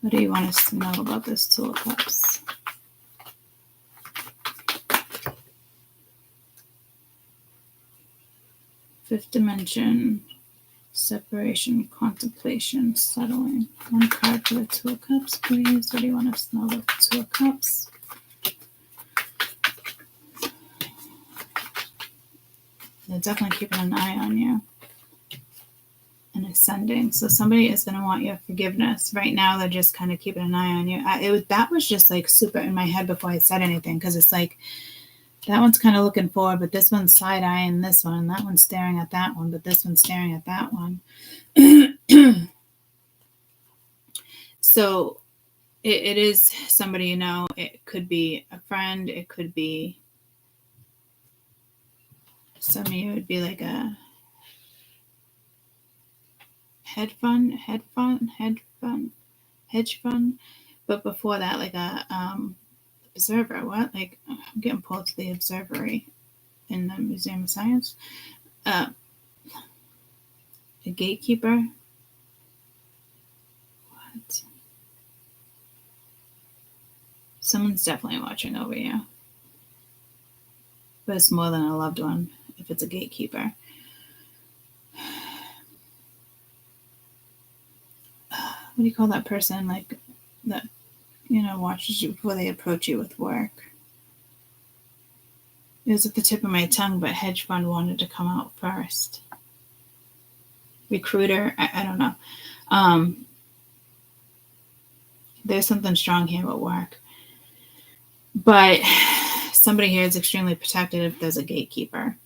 What do you want us to know about this Two of Cups? Fifth dimension, separation, contemplation, settling. One card for the Two of Cups, please. What do you want us to know about the Two of Cups? They're definitely keeping an eye on you. And ascending. So somebody is going to want your forgiveness. Right now, they're just kind of keeping an eye on you. That was just like super in my head before I said anything, because it's like that one's kind of looking forward, but this one's side-eyeing this one, and that one's staring at that one, but this one's staring at that one. So it is somebody, you know. It could be a friend. It could be some of you. It would be like a hedge fund. But before that, like a observer. What? Like, I'm getting pulled to the observery in the Museum of Science. A gatekeeper. What? Someone's definitely watching over you. But it's more than a loved one if it's a gatekeeper. What do you call that person, like, that, you know, watches you before they approach you with work? It was at the tip of my tongue, but hedge fund wanted to come out first. recruiter. I don't know. There's something strong here at work. But somebody here is extremely protected if there's a gatekeeper.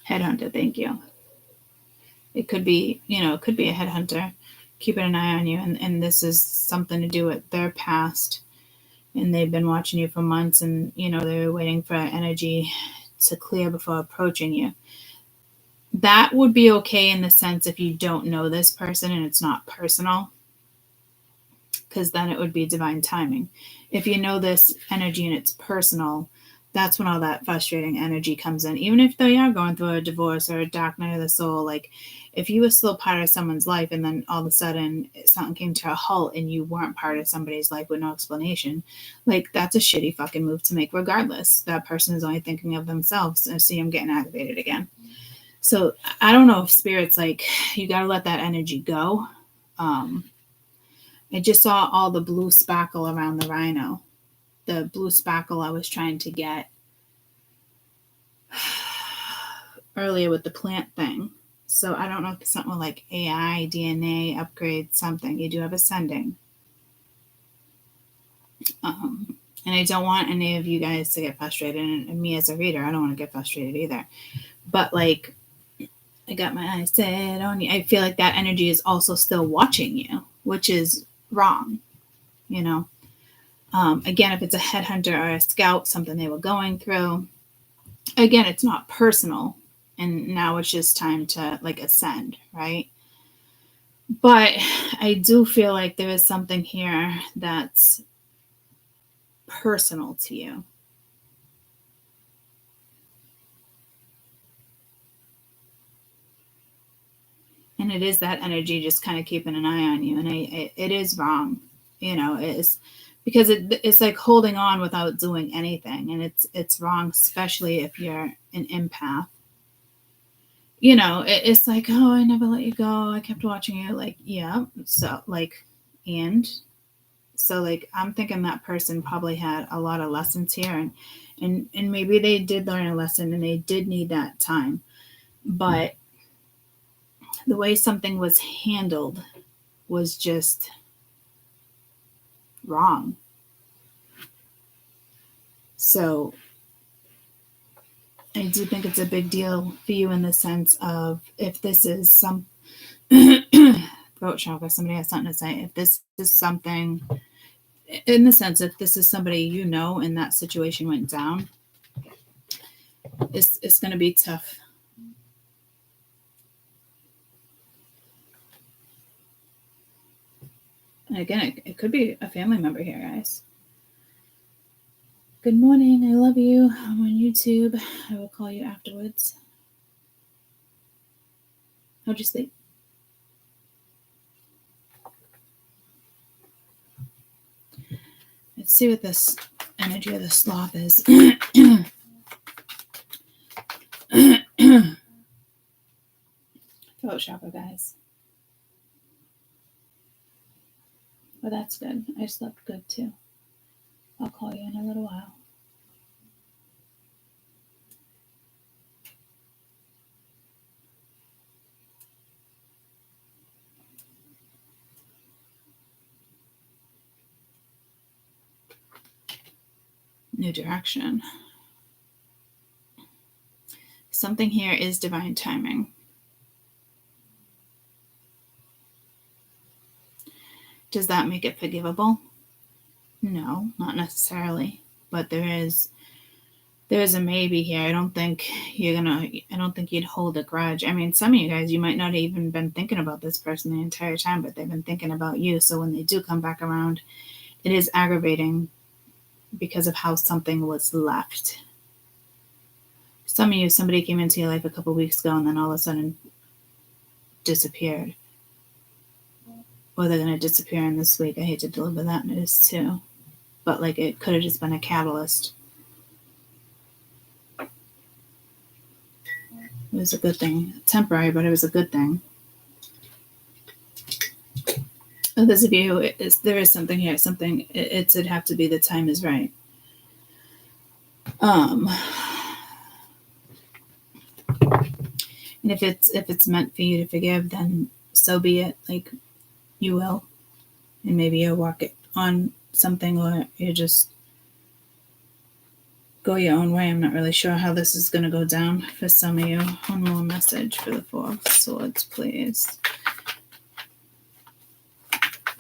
Headhunter, thank you. It could be, it could be a headhunter keeping an eye on you. And this is something to do with their past. And they've been watching you for months and, they're waiting for energy to clear before approaching you. That would be okay in the sense if you don't know this person and it's not personal, because then it would be divine timing. If you know this energy and it's personal, that's when all that frustrating energy comes in. Even if they are going through a divorce or a dark night of the soul, like if you were still part of someone's life and then all of a sudden something came to a halt and you weren't part of somebody's life with no explanation, like that's a shitty fucking move to make regardless. That person is only thinking of themselves. And see, I'm getting aggravated again. So I don't know if spirit's like, you got to let that energy go. I just saw all the blue sparkle around the rhino. The blue sparkle I was trying to get earlier with the plant thing. So I don't know if it's something like AI, DNA, upgrade, something. You do have ascending. And I don't want any of you guys to get frustrated. And me as a reader, I don't want to get frustrated either. But like, I got my eyes set on you. I feel like that energy is also still watching you, which is wrong, Again, if it's a headhunter or a scout, something they were going through, again, it's not personal. And now it's just time to like ascend, right? But I do feel like there is something here that's personal to you. And it is that energy just kind of keeping an eye on you. And it is wrong. It's because it's like holding on without doing anything. And it's wrong, especially if you're an empath. It's like, oh, I never let you go. I kept watching you. Like, yeah. So like, and so like, I'm thinking that person probably had a lot of lessons here and maybe they did learn a lesson and they did need that time. But the way something was handled was just wrong. So I do think it's a big deal for you in the sense of if this is some throat chakra, somebody has something to say. If this is something in the sense, if this is somebody and that situation went down, it's going to be tough. And again, it could be a family member here, guys. Good morning. I love you. I'm on YouTube. I will call you afterwards. How'd you sleep? Let's see what this energy of the sloth is. Throat chakra, guys. Well, that's good. I slept good too. I'll call you in a little while. New direction. Something here is divine timing. Does that make it forgivable? No, not necessarily. But there is a maybe here. I don't think you'd hold a grudge. I mean, some of you guys, you might not have even been thinking about this person the entire time, but they've been thinking about you. So when they do come back around, it is aggravating because of how something was left. Some of you, somebody came into your life a couple weeks ago and then all of a sudden disappeared. Or they're going to disappear in this week. I hate to deliver that news too. But like it could have just been a catalyst. It was a good thing. Temporary, but it was a good thing. Others of you, there is something here. It'd have to be the time is right. And if it's meant for you to forgive, then so be it. Like, you will. And maybe you'll walk it on something, or you just go your own way. I'm not really sure how this is going to go down for some of you. One more message for the Four of Swords, please.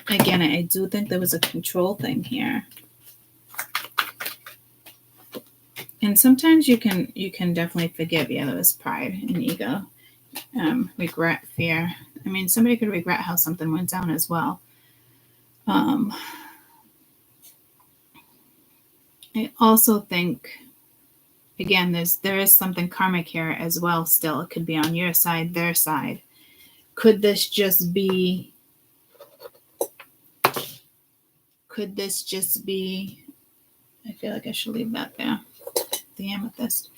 Again, I do think there was a control thing here. And sometimes you can definitely forgive. Yeah, there was pride and ego, regret, fear. I mean, somebody could regret how something went down as well. I also think, again, there is something karmic here as well still. It could be on your side, their side. Could this just be, I feel like I should leave that there, the amethyst.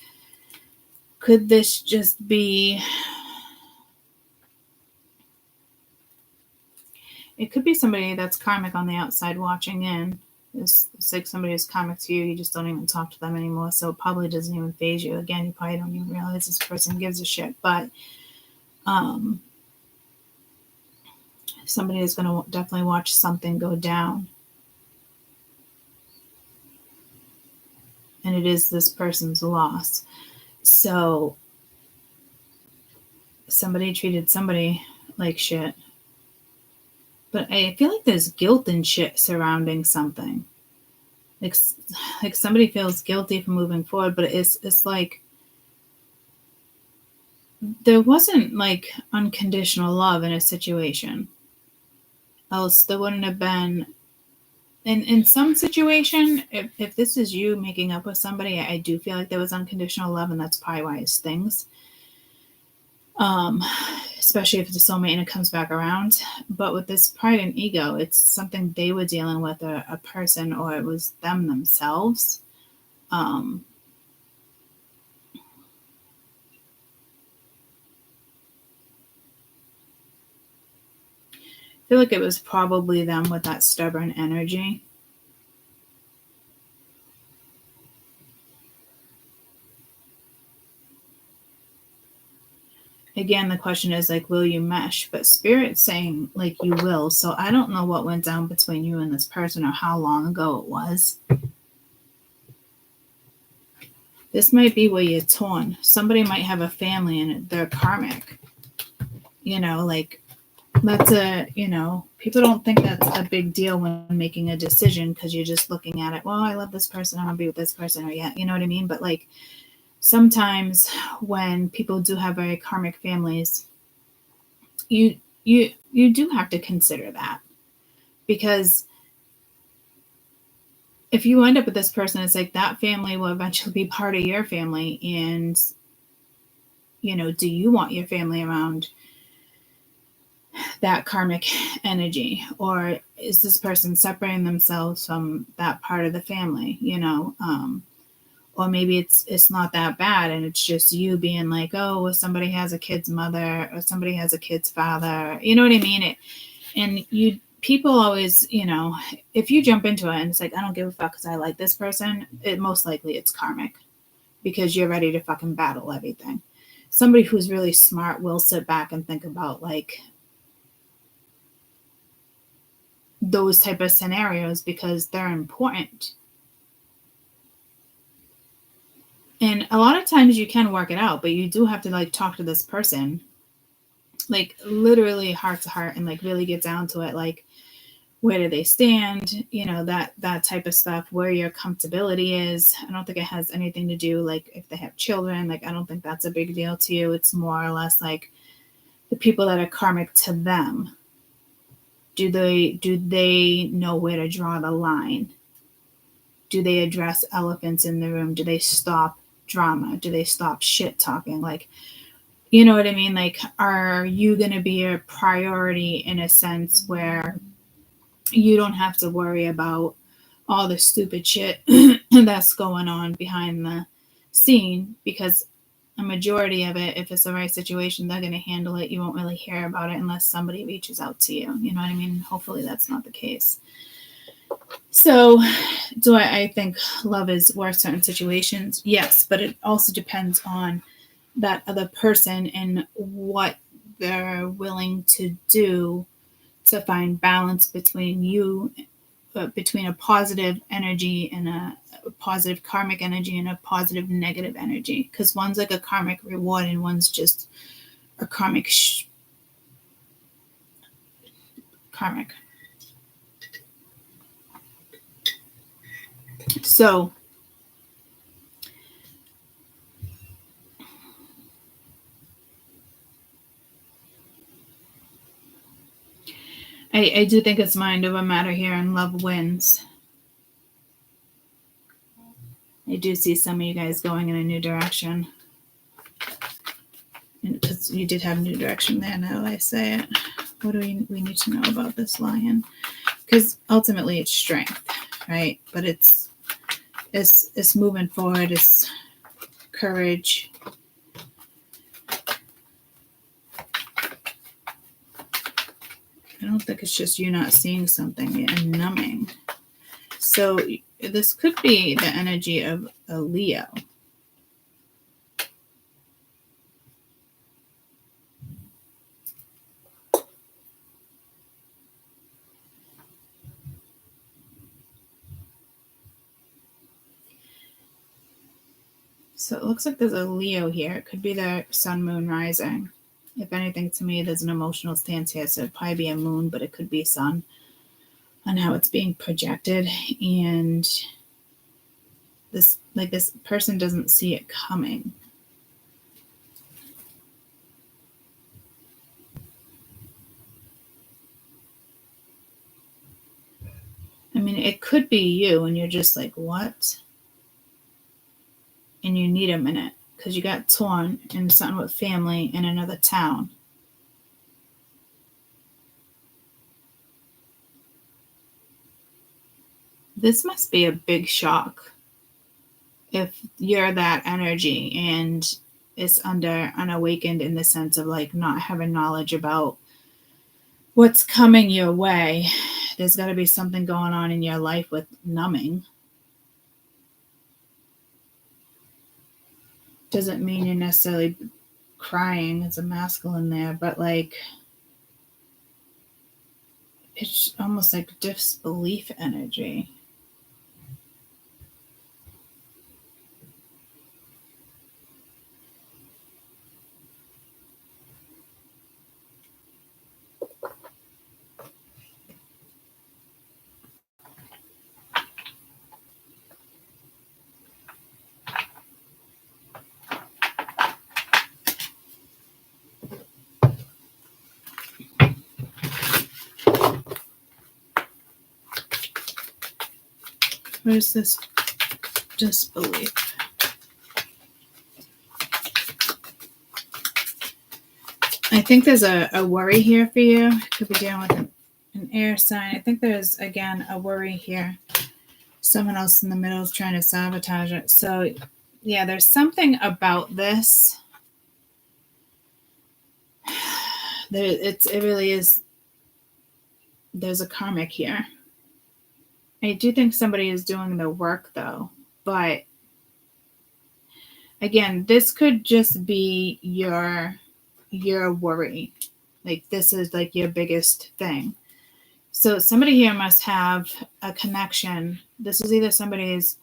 Could this just be, it could be somebody that's karmic on the outside watching in. It's like somebody who's karmic to you, you just don't even talk to them anymore, so it probably doesn't even faze you. Again, you probably don't even realize this person gives a shit, but somebody is going to definitely watch something go down. And it is this person's loss. So somebody treated somebody like shit. But I feel like there's guilt and shit surrounding something. Like somebody feels guilty for moving forward, but it's like there wasn't like unconditional love in a situation. Else there wouldn't have been. In some situation, if this is you making up with somebody, I do feel like there was unconditional love, and that's probably why it stings. Especially if it's a soulmate and it comes back around. But with this pride and ego, it's something they were dealing with, a person, or it was them themselves. I feel like it was probably them with that stubborn energy. Again, the question is like, will you mesh? But Spirit's saying like you will. So I don't know what went down between you and this person or how long ago it was. This might be where you're torn. Somebody might have a family and they're karmic. You know, like that's people don't think that's a big deal when making a decision because you're just looking at it. Well, I love this person. I want to be with this person, or yeah, you know what I mean? But like, sometimes when people do have very karmic families, you do have to consider that, because if you end up with this person, it's like that family will eventually be part of your family, and do you want your family around that karmic energy, or is this person separating themselves from that part of the family? Or maybe it's not that bad, and it's just you being like, oh, well, somebody has a kid's mother, or somebody has a kid's father. You know what I mean? People always, if you jump into it and it's like, I don't give a fuck because I like this person, most likely it's karmic, because you're ready to fucking battle everything. Somebody who's really smart will sit back and think about like those type of scenarios because they're important. And a lot of times you can work it out, but you do have to like talk to this person, like literally heart to heart, and like really get down to it. Like, where do they stand? That type of stuff, where your comfortability is. I don't think it has anything to do, like if they have children, like I don't think that's a big deal to you. It's more or less like the people that are karmic to them. Do they know where to draw the line? Do they address elephants in the room? Do they stop drama? Do they stop shit talking? Like, you know what I mean? Like, are you going to be a priority in a sense where you don't have to worry about all the stupid shit that's going on behind the scene? Because a majority of it, if it's the right situation, they're going to handle it. You won't really hear about it unless somebody reaches out to you. You know what I mean? Hopefully that's not the case. So, do I think love is worth certain situations? Yes, but it also depends on that other person and what they're willing to do to find balance between you, between a positive energy and a positive karmic energy and a positive negative energy. Because one's like a karmic reward and one's just a karmic karmic. So I do think it's mind over matter here, and love wins. I do see some of you guys going in a new direction. Because you did have new direction there, now that I say it. What do we need to know about this lion? Because ultimately it's strength, right? But it's moving forward, it's courage. I don't think it's just you not seeing something and numbing. So this could be the energy of a Leo. So it looks like there's a Leo here. It could be the sun, moon, rising. If anything, to me, there's an emotional stance here. So it'd probably be a moon, but it could be sun on how it's being projected. And this person doesn't see it coming. I mean, it could be you and you're just like, what? And you need a minute because you got torn and something with family in another town. This must be a big shock if you're that energy and it's unawakened in the sense of like not having knowledge about what's coming your way. There's got to be something going on in your life with numbing. Doesn't mean you're necessarily crying. It's a masculine there, but like it's almost like disbelief energy. Where's this disbelief? I think there's a worry here for you. Could be dealing with an air sign. I think there's, again, a worry here. Someone else in the middle is trying to sabotage it. So, yeah, there's something about this. It really is. There's a karmic here. I do think somebody is doing the work, though. But, again, this could just be your worry. Like, this is like your biggest thing. So somebody here must have a connection. This is either somebody's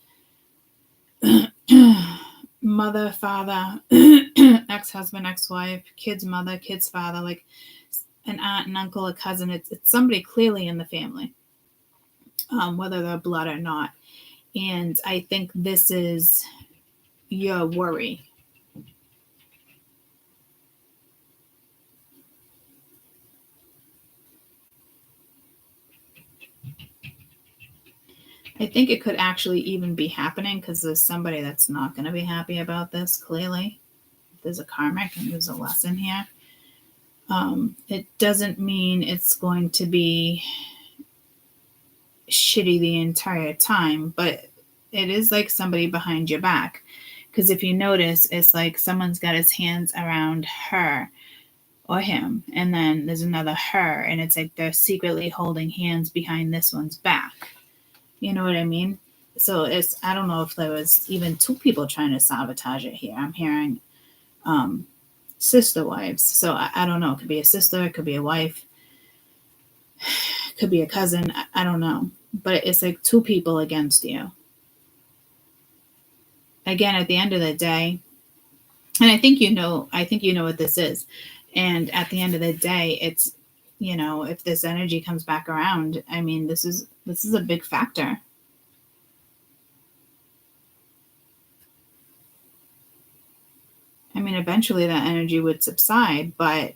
mother, father, ex-husband, ex-wife, kid's mother, kid's father, like an aunt, an uncle, a cousin. It's somebody clearly in the family, whether they're blood or not. And I think this is your worry. I think it could actually even be happening because there's somebody that's not going to be happy about this, clearly. There's a karmic and there's a lesson here. It doesn't mean it's going to be shitty the entire time, but it is like somebody behind your back. Because if you notice, it's like someone's got his hands around her or him, and then there's another her, and it's like they're secretly holding hands behind this one's back. You know what I mean? So I don't know if there was even two people trying to sabotage it here. I'm hearing sister wives. So I don't know. It could be a sister, it could be a wife, it could be a cousin. I don't know. But it's like two people against you. Again, at the end of the day, and I think you know what this is. And at the end of the day, it's, if this energy comes back around, I mean, this is a big factor. I mean, eventually that energy would subside, but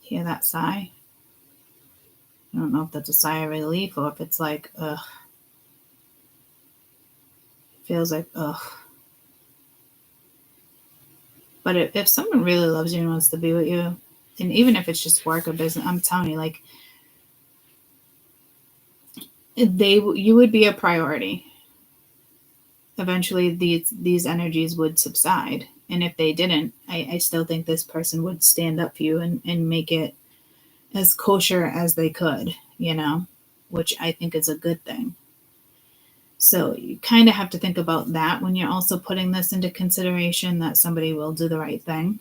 hear that sigh? I don't know if that's a sigh of relief or if it's like, ugh. It feels like, ugh. But if someone really loves you and wants to be with you, and even if it's just work or business, I'm telling you, like, you would be a priority. Eventually these energies would subside. And if they didn't, I still think this person would stand up for you and make it as kosher as they could, which I think is a good thing. So you kind of have to think about that when you're also putting this into consideration, that somebody will do the right thing.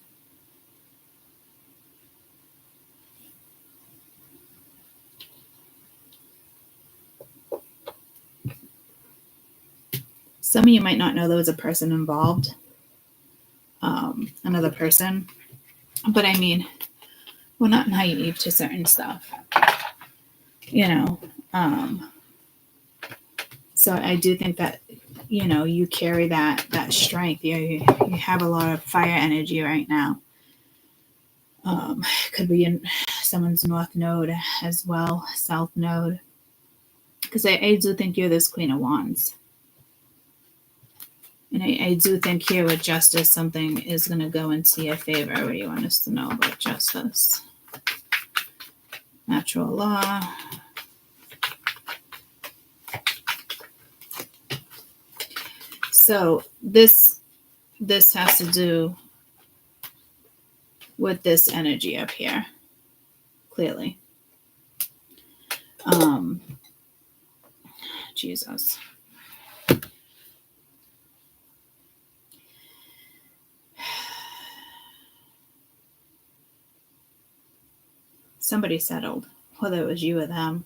Some of you might not know there was a person involved, another person. But I mean, we're not naive to certain stuff, So I do think that, you carry that strength. You have a lot of fire energy right now. Could be in someone's north node as well, south node. Because I do think you're this Queen of Wands. And I do think here with justice, something is going to go into your favor. What do you want us to know about justice? Natural law. So this has to do with this energy up here, clearly. Jesus. Somebody settled, whether it was you or them.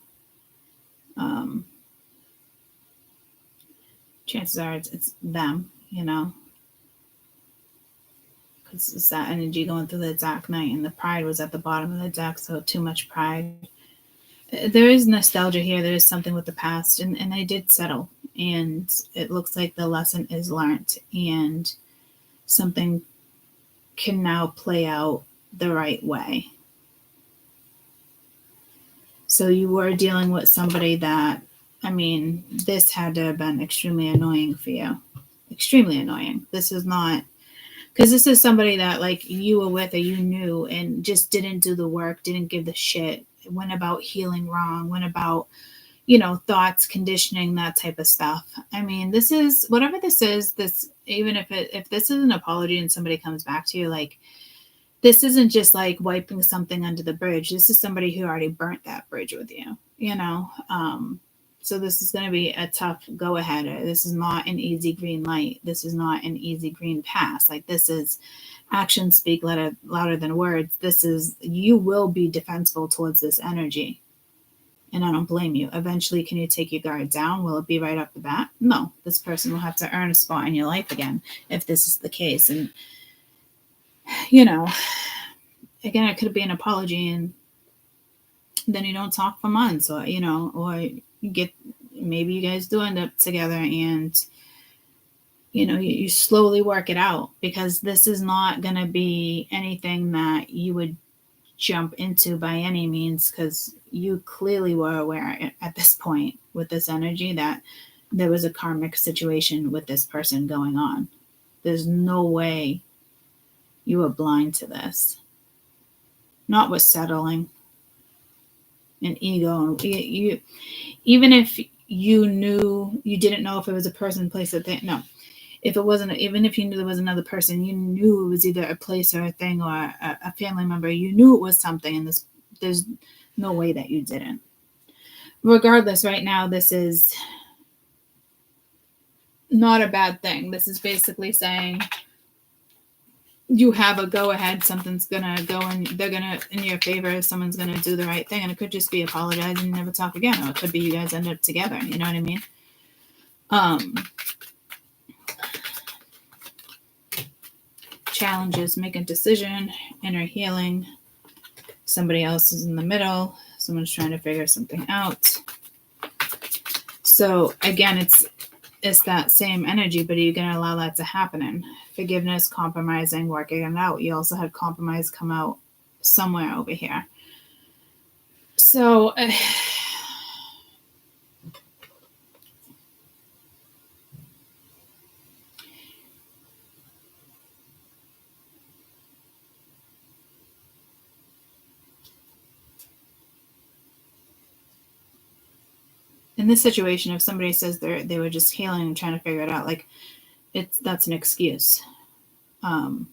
Chances are it's them, because it's that energy going through the dark night, and the pride was at the bottom of the deck, so too much pride. There is nostalgia here. There is something with the past, and they did settle, and it looks like the lesson is learned, and something can now play out the right way. So you were dealing with somebody that, this had to have been extremely annoying for you. Extremely annoying. This is not, because this is somebody that, like, you were with or you knew and just didn't do the work, didn't give the shit, went about healing wrong, went about, thoughts, conditioning, that type of stuff. This is, whatever this is, even if this is an apology and somebody comes back to you, like, this isn't just like wiping something under the bridge. This is somebody who already burnt that bridge with you, So this is going to be a tough go ahead. This is not an easy green light. This is not an easy green pass. Like, this is actions speak louder than words. This is, you will be defensible towards this energy. And I don't blame you. Eventually, can you take your guard down? Will it be right off the bat? No. This person will have to earn a spot in your life again if this is the case. And, again, it could be an apology and then you don't talk for months, or, or maybe you guys do end up together and, you slowly work it out, because this is not going to be anything that you would jump into by any means, because you clearly were aware at this point with this energy that there was a karmic situation with this person going on. There's no way you were blind to this. Not with settling and ego. You even if you knew, you didn't know if it was a person, place, or thing. No. If it wasn't, even if you knew there was another person, you knew it was either a place or a thing or a family member. You knew it was something, and there's no way that you didn't. Regardless, right now, this is not a bad thing. This is basically saying you have a go ahead. Something's gonna go and they're gonna in your favor. Someone's gonna do the right thing, and it could just be apologize and never talk again, or it could be you guys end up together. You know what I mean? Challenges, make a decision, inner healing. Somebody else is in the middle. Someone's trying to figure something out. So again, it's that same energy, but are you going to allow that to happen? Forgiveness, compromising, working it out. You also had compromise come out somewhere over here. So in this situation, if somebody says they were just healing and trying to figure it out, like that's an excuse. I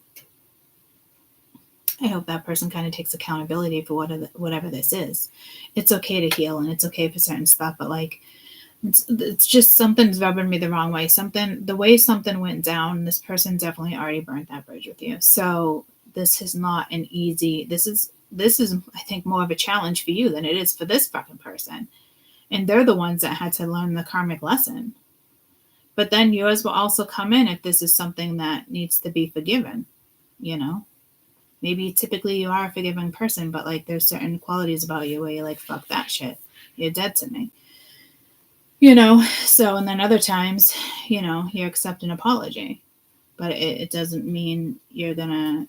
hope that person kind of takes accountability for whatever this is. It's okay to heal and it's okay for certain stuff, but like it's just something's rubbing me the wrong way. The way something went down, this person definitely already burnt that bridge with you. So this is not an easy. This is I think more of a challenge for you than it is for this fucking person. And they're the ones that had to learn the karmic lesson. But then yours will also come in if this is something that needs to be forgiven, you know? Maybe typically you are a forgiving person, but like there's certain qualities about you where you're like, fuck that shit. You're dead to me. You know? So, and then other times, you know, you accept an apology. But it doesn't mean you're gonna,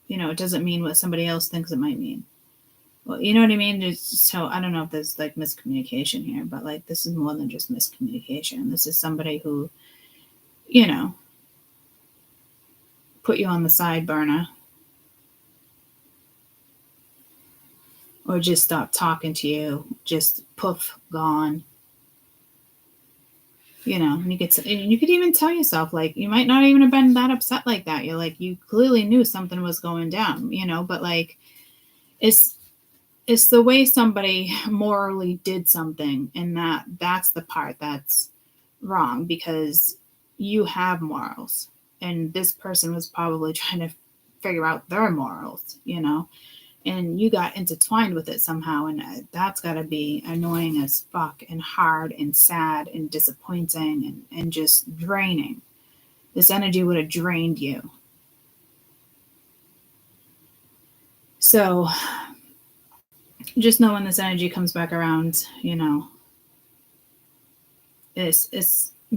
you know, it doesn't mean what somebody else thinks it might mean. Well, you know what I mean? So I don't know if there's like miscommunication here, but like this is more than just miscommunication. This is somebody who, you know, put you on the side burner or just stopped talking to you, just poof, gone. You know, and you could even tell yourself, like, you might not even have been that upset like that. You're like, you clearly knew something was going down, you know, but like, it's the way somebody morally did something, and that's the part that's wrong, because you have morals, and this person was probably trying to figure out their morals, you know, and you got intertwined with it somehow, and that's got to be annoying as fuck and hard and sad and disappointing and just draining. This energy would have drained you. So just know when this energy comes back around, you know, it's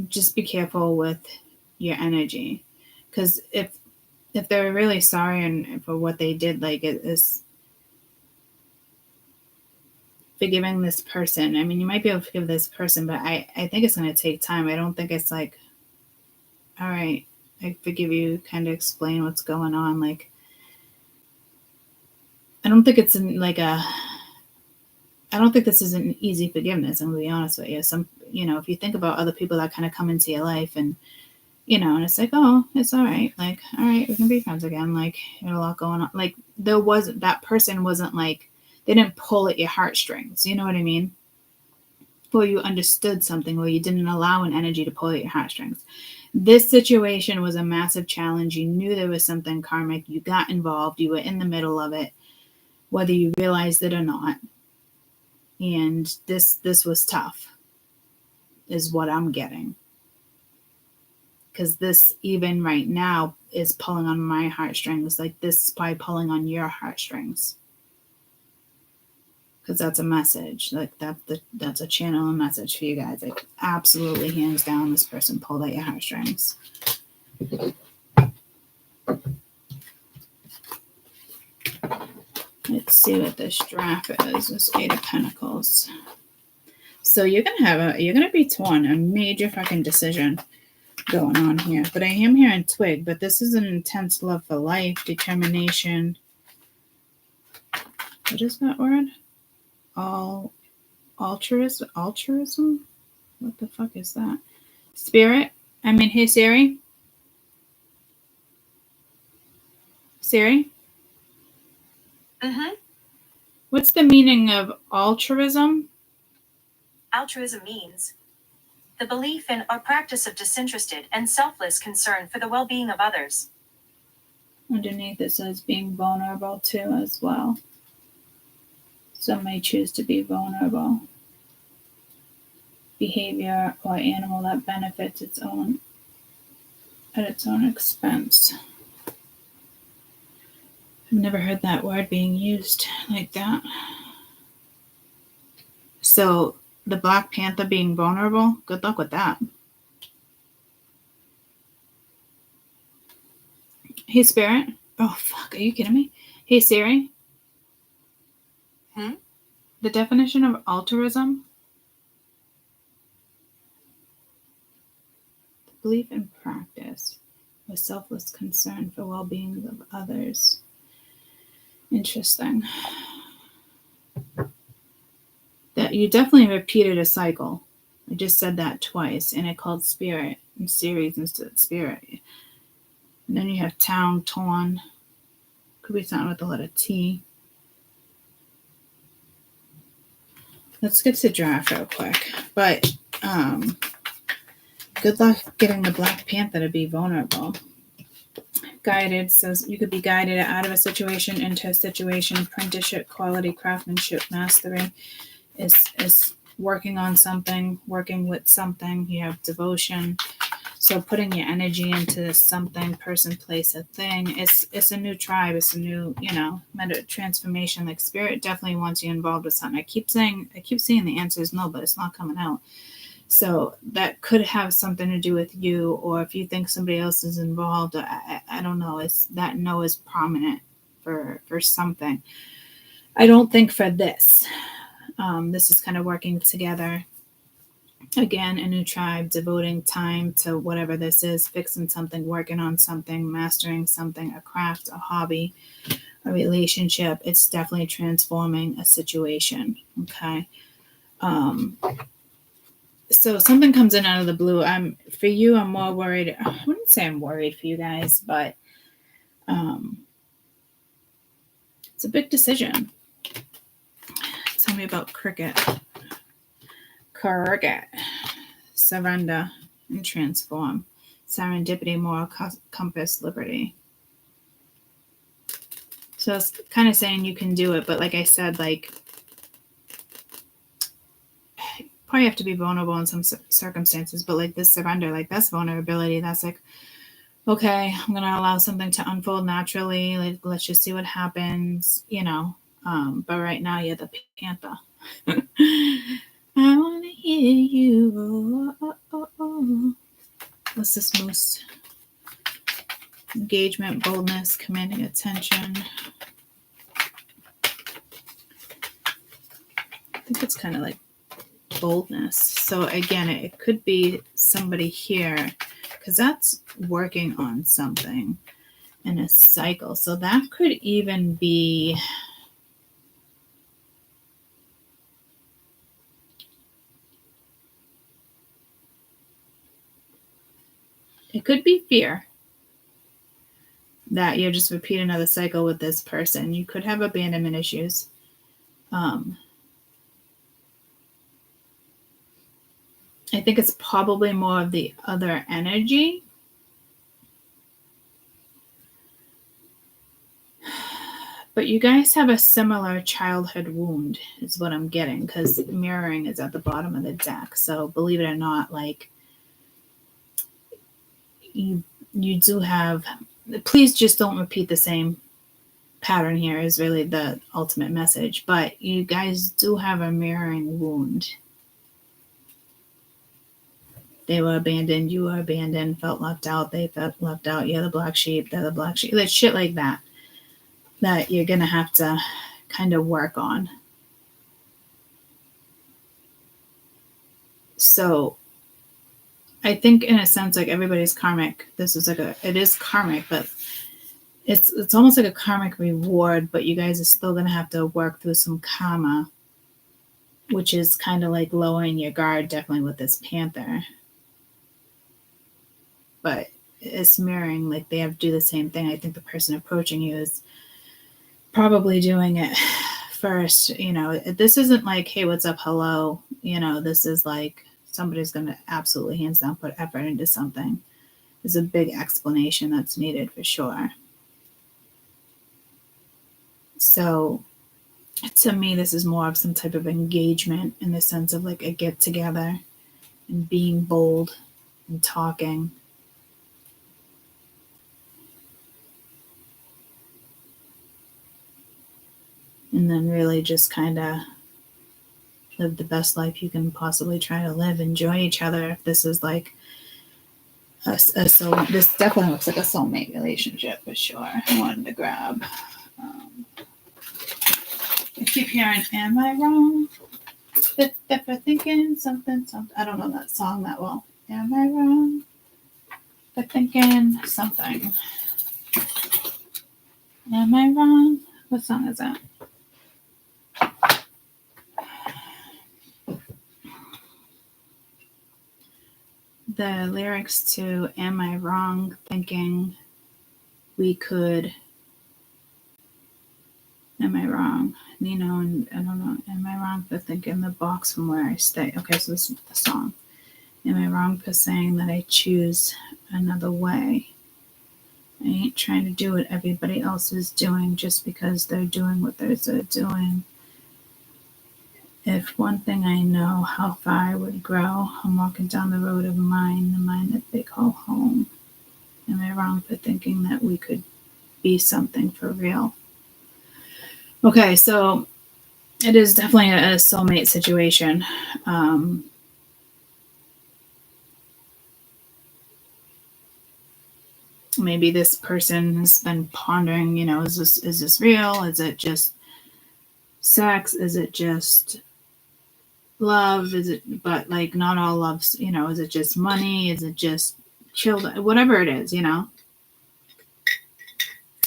just be careful with your energy, because if they're really sorry and for what they did, like it is forgiving this person. I mean, you might be able to forgive this person, but I think it's going to take time. I don't think it's like, all right, I forgive you, kind of explain what's going on. Like, I don't think it's I don't think this is an easy forgiveness. I'm going to be honest with you. You know, if you think about other people that kind of come into your life and, you know, and it's like, oh, it's all right. Like, all right, we can be friends again. Like, you had a lot going on. Like, that person wasn't like, they didn't pull at your heartstrings. You know what I mean? Or you understood something, or you didn't allow an energy to pull at your heartstrings. This situation was a massive challenge. You knew there was something karmic. You got involved. You were in the middle of it, whether you realized it or not. And this was tough, is what I'm getting. Because this, even right now, is pulling on my heartstrings. Like, this is probably pulling on your heartstrings. Because that's a message. Like, that's a channel, a message for you guys. Like, absolutely, hands down, this person pulled at your heartstrings. Let's see what this draft is. This 8 of Pentacles. So you're gonna be torn. A major fucking decision going on here. But I am hearing twig. But this is an intense love for life, determination. What is that word? Altruism? What the fuck is that? Spirit? I mean, hey, Siri? Siri? Mm-hmm. What's the meaning of altruism? Altruism means The belief in or practice of disinterested and selfless concern for the well-being of others. Underneath it says being vulnerable too as well. Some may choose to be vulnerable. Behavior or animal that benefits at its own expense. I've never heard that word being used like that. So the Black Panther being vulnerable, good luck with that. Hey, Spirit. Oh, fuck. Are you kidding me? Hey, Siri. The definition of altruism. The belief and practice with selfless concern for well-being of others. Interesting. That you definitely repeated a cycle. I just said that twice, and it called spirit and series instead of spirit. And then you have town, torn. Could be something with the letter T. Let's get to draft real quick. But good luck getting the Black Panther to be vulnerable. Guided says you could be guided out of a situation into a situation. Apprenticeship, quality, craftsmanship, mastery is working on something, working with something. You have devotion. So putting your energy into something, person, place, a thing. It's a new tribe. It's a new, transformation. Like spirit definitely wants you involved with something. I keep seeing the answer is no, but it's not coming out. So that could have something to do with you, or if you think somebody else is involved, I don't know. It's that no is prominent for something. I don't think for this. This is kind of working together. Again, a new tribe, devoting time to whatever this is, fixing something, working on something, mastering something, a craft, a hobby, a relationship. It's definitely transforming a situation. Okay. So something comes in out of the blue. I'm more worried. I wouldn't say I'm worried for you guys, but it's a big decision. Tell me about cricket. Surrender and transform. Serendipity, moral compass, liberty. So it's kind of saying you can do it, but like I said, like you probably have to be vulnerable in some circumstances, but like this surrender, like that's vulnerability. That's like, okay, I'm going to allow something to unfold naturally. Like, let's just see what happens, but right now you're the Panther. I want to hear you. What's this most? Engagement, boldness, commanding attention. I think it's kind of like boldness. So again, it could be somebody here because that's working on something in a cycle. So that could even be... It could be fear that you just repeat another cycle with this person. You could have abandonment issues. I think it's probably more of the other energy. But you guys have a similar childhood wound is what I'm getting, because mirroring is at the bottom of the deck. So believe it or not, like you do have, please just don't repeat the same pattern here is really the ultimate message. But you guys do have a mirroring wound. They were abandoned, you were abandoned, felt left out, they felt left out, you're the black sheep, they're the black sheep. Like shit like that you're going to have to kind of work on. So I think in a sense, like everybody's karmic. This is like it is karmic, but it's almost like a karmic reward, but you guys are still going to have to work through some karma, which is kind of like lowering your guard, definitely with this Panther. But it's mirroring, like they have to do the same thing. I think the person approaching you is probably doing it first. This isn't like, hey, what's up, hello. This is like somebody's going to absolutely hands down put effort into something. There's a big explanation that's needed for sure. So to me, this is more of some type of engagement in the sense of like a get together and being bold and talking. And then really just kind of live the best life you can possibly try to live. Enjoy each other. If this is like this definitely looks like a soulmate relationship for sure. I wanted to grab. I keep hearing, am I wrong? If we're thinking something. I don't know that song that well. Am I wrong? For thinking something. Am I wrong? What song is that? The lyrics to Am I Wrong Thinking We Could. Am I wrong? Nino, and I don't know. Am I wrong for thinking the box from where I stay? Okay, so this is the song. Am I wrong for saying that I choose another way? I ain't trying to do what everybody else is doing just because they're doing what they're doing. If one thing I know, how far I would grow, I'm walking down the road of mine, the mine that they call home. Am I wrong for thinking that we could be something for real? Okay, so it is definitely a soulmate situation. Maybe this person has been pondering, is this real? Is it just sex? Is it just love? Is it, but like not all love's, is it just money? Is it just children? Whatever it is,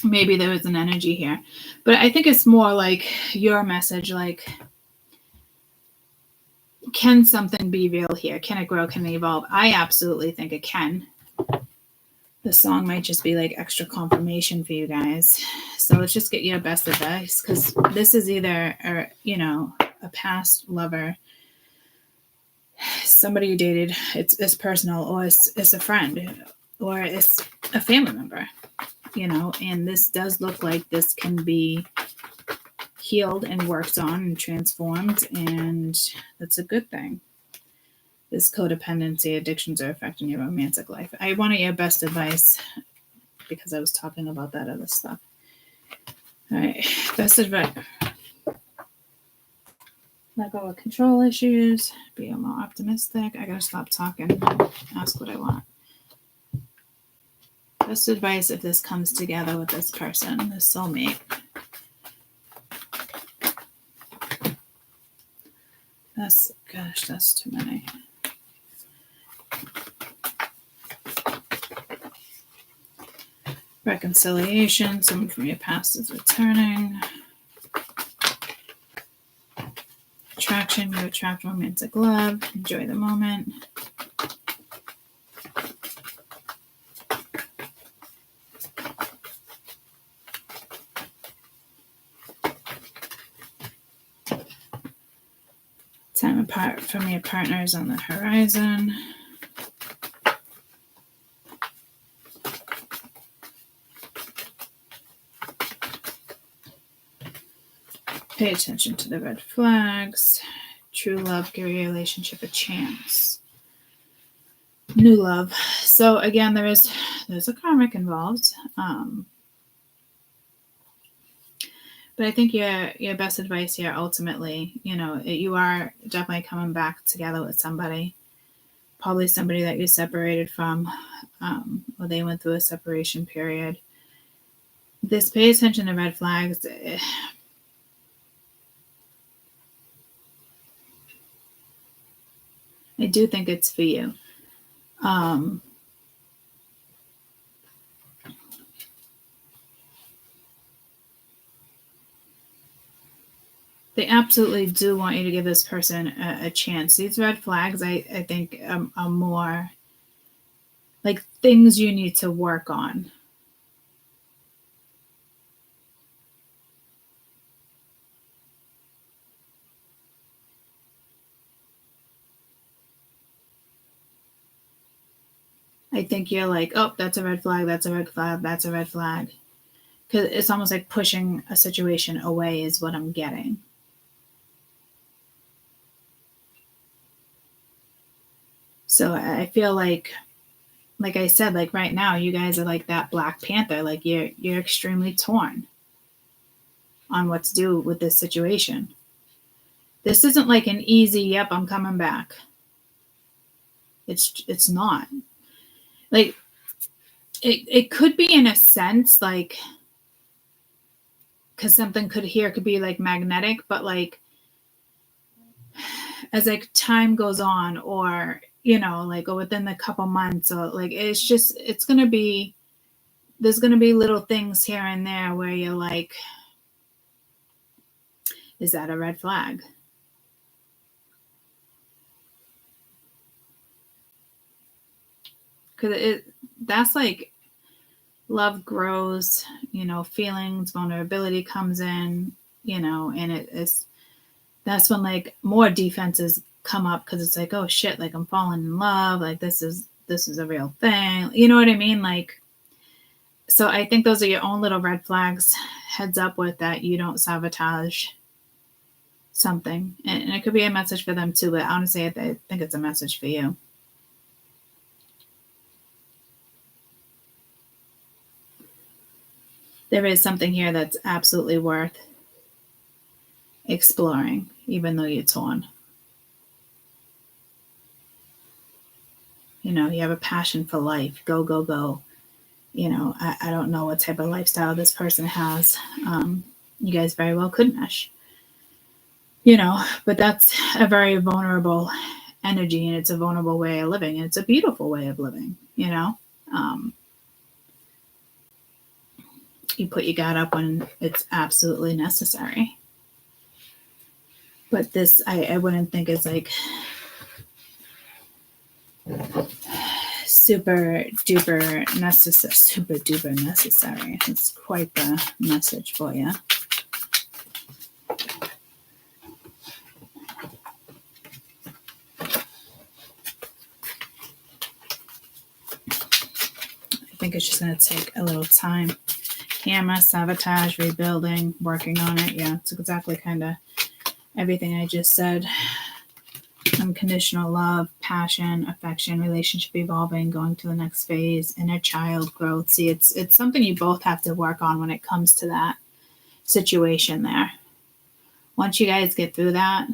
maybe there was an energy here, but I think it's more like your message, like, can something be real here? Can it grow? Can it evolve? I absolutely think it can. The song might just be like extra confirmation for you guys. So let's just get your best advice, because this is either, a past lover, somebody you dated, it's personal, or it's a friend, or it's a family member, and this does look like this can be healed and worked on and transformed, and that's a good thing. This codependency addictions are affecting your romantic life. I wanted your best advice because I was talking about that other stuff. All right, best advice. Let go of control issues. Be more optimistic. I gotta stop talking. Ask what I want. Best advice if this comes together with this person, this soulmate. That's too many. Reconciliation. Someone from your past is returning. Attraction. You attract romantic love. Enjoy the moment. Time apart from your partners on the horizon. Pay attention to the red flags. True love, give your relationship a chance. New love. So again, there's a karmic involved. But I think your best advice here, ultimately, you are definitely coming back together with somebody, probably somebody that you separated from, or they went through a separation period. This pay attention to red flags. I do think it's for you. They absolutely do want you to give this person a chance. These red flags, I think, are more like things you need to work on. I think you're like, oh, that's a red flag, that's a red flag, that's a red flag. Because it's almost like pushing a situation away is what I'm getting. So I feel like I said, like right now, you guys are like that Black Panther. Like you're extremely torn on what to do with this situation. This isn't like an easy, yep, I'm coming back. It's not. Like it could be in a sense, like, because something could be like magnetic, but like as like time goes on, or like, or within the couple months, or like it's gonna be, there's gonna be little things here and there where you're like, is that a red flag? Because that's like love grows, feelings, vulnerability comes in, and it's that's when like more defenses come up, because it's like, oh shit, like I'm falling in love, like this is a real thing, you know what I mean? Like, so I think those are your own little red flags. Heads up with that, you don't sabotage something, and it could be a message for them too, but honestly I think it's a message for you. There is something here that's absolutely worth exploring, even though you're torn. You have a passion for life. Go, go, go. I don't know what type of lifestyle this person has. You guys very well could mesh. But that's a very vulnerable energy, and it's a vulnerable way of living. And it's a beautiful way of living, you put your guard up when it's absolutely necessary. But this, I wouldn't think is like super duper necessary. It's quite the message for you. I think it's just going to take a little time. Hammer, sabotage, rebuilding, working on it. Yeah, it's exactly kind of everything I just said. Unconditional love, passion, affection, relationship evolving, going to the next phase, inner child growth. See, it's something you both have to work on when it comes to that situation there. Once you guys get through that,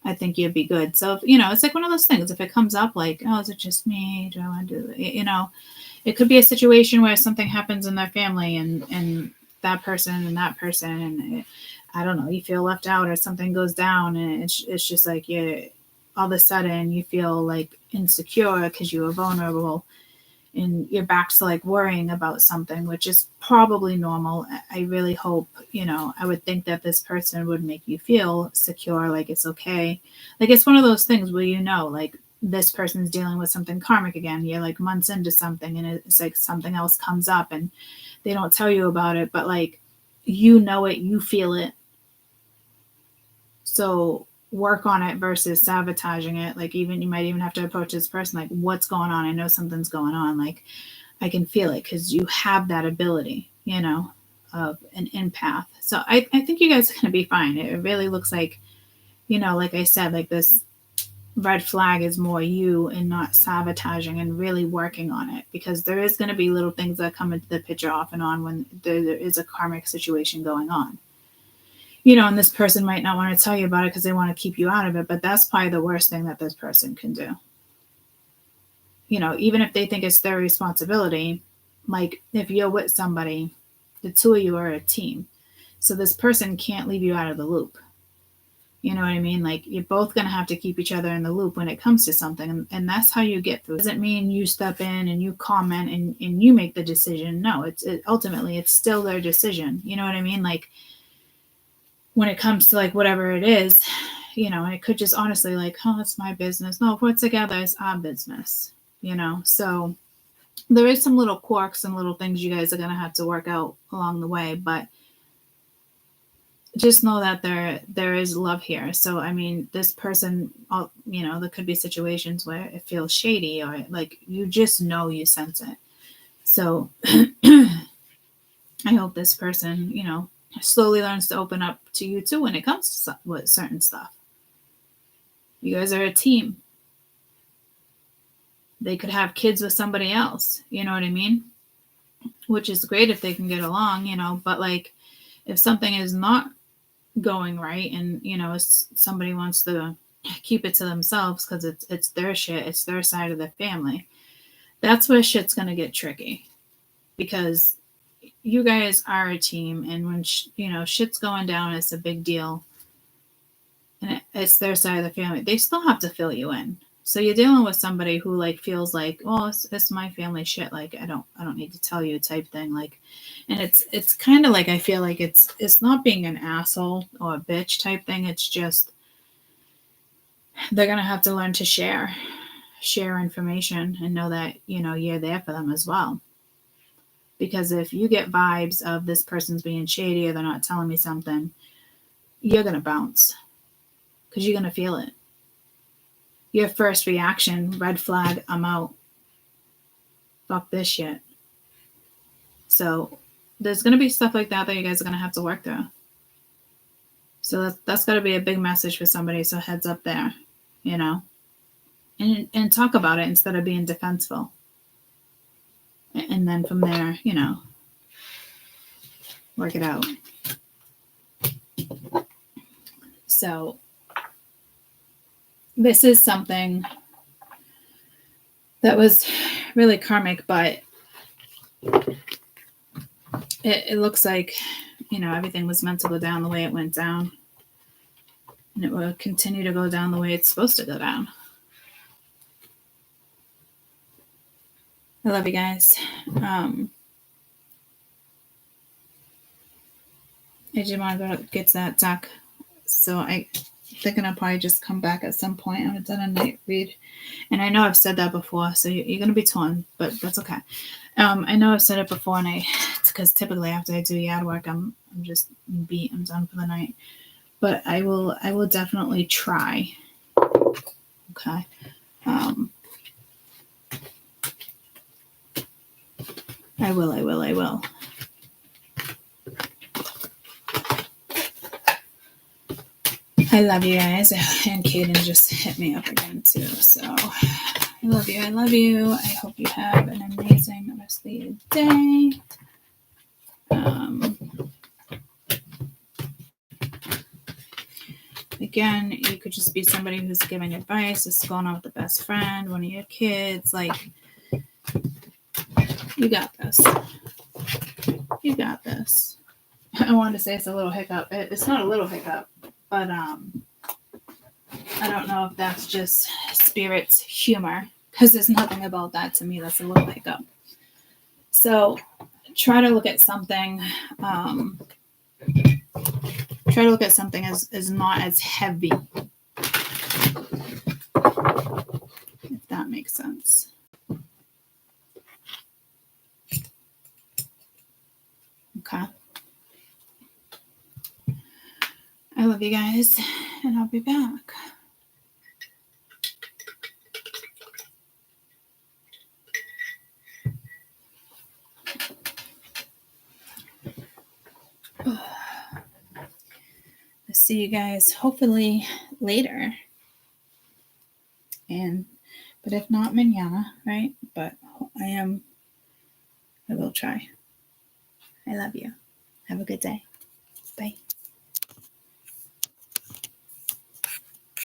I think you'll be good. So, it's like one of those things. If it comes up like, oh, is it just me? Do I want to do it? It could be a situation where something happens in their family, and that person and I don't know, you feel left out, or something goes down, and it's just like all of a sudden you feel like insecure because you were vulnerable, and you're back to like worrying about something, which is probably normal. I really hope, I would think that this person would make you feel secure, like it's okay. Like it's one of those things where like this person's dealing with something karmic again. You're like months into something, and it's like something else comes up and they don't tell you about it, but like it, you feel it. So work on it versus sabotaging it. Like you might even have to approach this person like, what's going on? I know something's going on. Like I can feel it, because you have that ability, of an empath. So I think you guys are going to be fine. It really looks like, like I said, like this red flag is more you and not sabotaging, and really working on it, because there is going to be little things that come into the picture off and on when there is a karmic situation going on. And this person might not want to tell you about it because they want to keep you out of it, but that's probably the worst thing that this person can do. Even if they think it's their responsibility, like if you're with somebody, the two of you are a team. So this person can't leave you out of the loop. You know what I mean? Like you're both going to have to keep each other in the loop when it comes to something. And that's how you get through. It doesn't mean you step in and you comment and you make the decision. No, ultimately it's still their decision. You know what I mean? Like when it comes to like whatever it is, and it could just honestly like, oh, it's my business. No, if we're together, it's our business, So there is some little quirks and little things you guys are going to have to work out along the way, but just know that there is love here. So I mean, this person, you know, there could be situations where it feels shady, or like you just know, you sense it. So I hope this person, you know, slowly learns to open up to you too when it comes to with certain stuff. You guys are a team. They could have kids with somebody else, you know what I mean? Which is great if they can get along, you know, but like if something is not going right, and you know somebody wants to keep it to themselves because it's their shit, it's their side of the family, that's where shit's gonna get tricky, because you guys are a team, and when you know shit's going down, it's a big deal, and it's their side of the family. They still have to fill you in. So you're dealing with somebody who like feels like, oh, it's my family shit, like I don't need to tell you type thing, like. And it's kind of like, I feel like it's not being an asshole or a bitch type thing, it's just they're gonna have to learn to share information and know that, you know, you're there for them as well. Because if you get vibes of this person's being shady, or they're not telling me something, you're gonna bounce, because you're gonna feel it. Your first reaction, red flag, I'm out. Fuck this shit. So there's going to be stuff like that you guys are going to have to work through. So that's got to be a big message for somebody. So heads up there, you know, and talk about it instead of being defensive. And then from there, you know, work it out. So this is something that was really karmic, but it looks like, you know, everything was meant to go down the way it went down, and it will continue to go down the way it's supposed to go down. I love you guys. I just want to go get to that deck, so I'm thinking I'll probably just come back at some point. I haven't done a night read, and I know I've said that before, so you're going to be torn, but that's okay. I know I've said it before, and because typically after I do yard work, I'm just beat. I'm done for the night. But I will definitely try. Okay. I will. I love you guys. And Kaden just hit me up again too. So I love you. I hope you have an amazing rest of your day. Again, you could just be somebody who's giving advice, just going out with the best friend, one of your kids. Like, you got this. You got this. I wanted to say it's a little hiccup. It's not a little hiccup, but I don't know if that's just spirit's humor, because there's nothing about that to me that's a little hiccup. So try to look at something. Try to look at something as not as heavy, if that makes sense. Okay. I love you guys, and I'll be back. I'll see you guys hopefully later. But if not, mañana, right? But I will try. I love you. Have a good day. Bye.